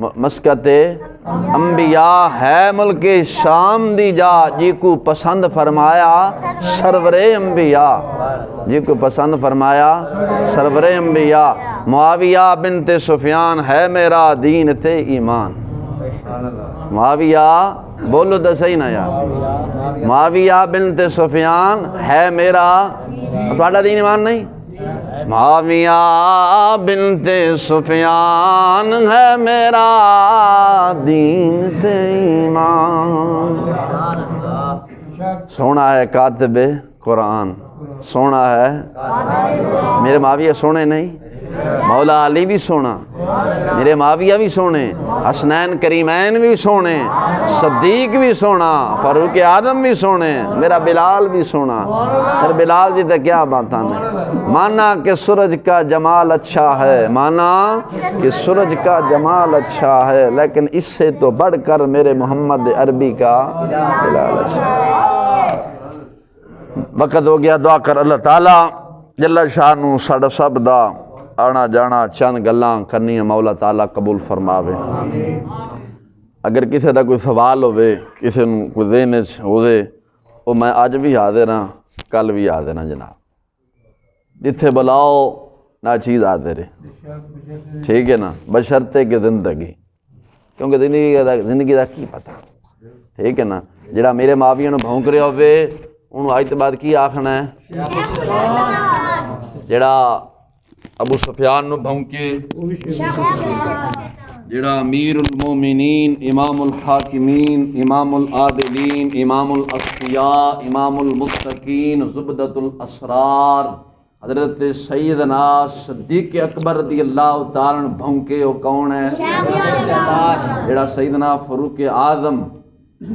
مسکت انبیاء ہے ملک شام دی جا، جی کو پسند فرمایا سرور انبیاء، جی کو پسند فرمایا سرور انبیاء۔ معاویہ بنت سفیان ہے میرا دین تے ایمان، معاویہ بولو تو صحیح نا یار، معاویہ بنت سفیان ہے میرا، تھوڑا دین ایمان نہیں، معاویہ بنت سفیان ہے میرا دین تے ایمان۔ سونا ہے کاتب قرآن، سونا ہے میرے معاویہ سونے نہیں، مولا علی بھی سونا، میرے معاویہ بھی سونے، حسنین کریمین بھی سونے، صدیق بھی سونا، فاروق اعظم بھی سونے، میرا بلال بھی سونا۔ پھر بلال جی تو کیا باتاں نے، مانا کہ سورج کا جمال اچھا ہے، مانا کہ سورج کا جمال اچھا ہے، لیکن اس سے تو بڑھ کر میرے محمد عربی کا بلال اچھا ہے۔ وقت ہو گیا، دعا کر اللہ تعالیٰ جل شانہ ساڈا سب دا آنا جانا چند گلاں کرنی مولا تعالیٰ قبول فرماوے۔ اگر کسی دا کوئی سوال ہوئے، کسی نوں کوئی ذہن ہوئے، وہ میں اج بھی حاضر ہاں، کل بھی حاضر ہاں جناب، جتھے بلاؤ نہ چیز حاضر ہے، ٹھیک ہے نا، بشرطے کہ زندگی، کیونکہ زندگی دا کی پتہ، ٹھیک ہے نا۔ جڑا میرے معاویہ نوں بھونک رہا ہوئے انہوں آج تو بعد کی آکھنا ہے، جڑا ابو سفیان نو بھونکے، جڑا امیر المومنین، امام الحاکمین، امام العادلین، امام الاسفیاء، امام المتقین، زبدۃ الاسرار حضرت سیدنا صدیق اکبر رضی اللہ تعالیٰ عنہ بھونکے، وہ کون ہے؟ جڑا سیدنا فاروق اعظم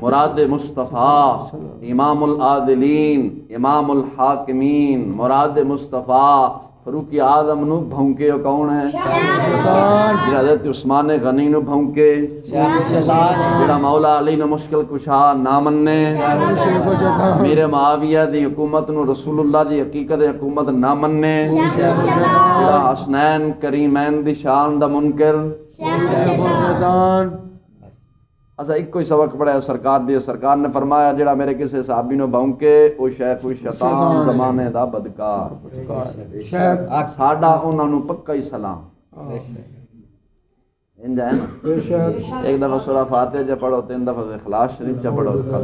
مراد مصطفیٰ، امام العادلین، امام الحاکمین، مراد مصطفیٰ فاروق اعظم نو بھونکے، وہ کون ہے؟ جڑا حضرت عثمان غنی نو بھونکے، جڑا مولا علی نو مشکل کشا نہ مننے، میرے معاویہ دی حکومت نو رسول اللہ دی حقیقت حکومت نہ مننے، جڑا حسنین کریمین دی شان دا منکر۔ اچھا ایک کوئی سبق پڑھا ہے سرکار دی، سرکار نے فرمایا جڑا میرے کسی صحابی نو بھونکے وہ شیخ شیطان زمانے دا بدکار، ساڈا انہاں نو پکا ہی سلام۔ انجا ہے نا، ایک دفعہ سورہ فاتحہ جا پڑھو، 3 دفعہ اخلاص شریف جا پڑھو، ختم۔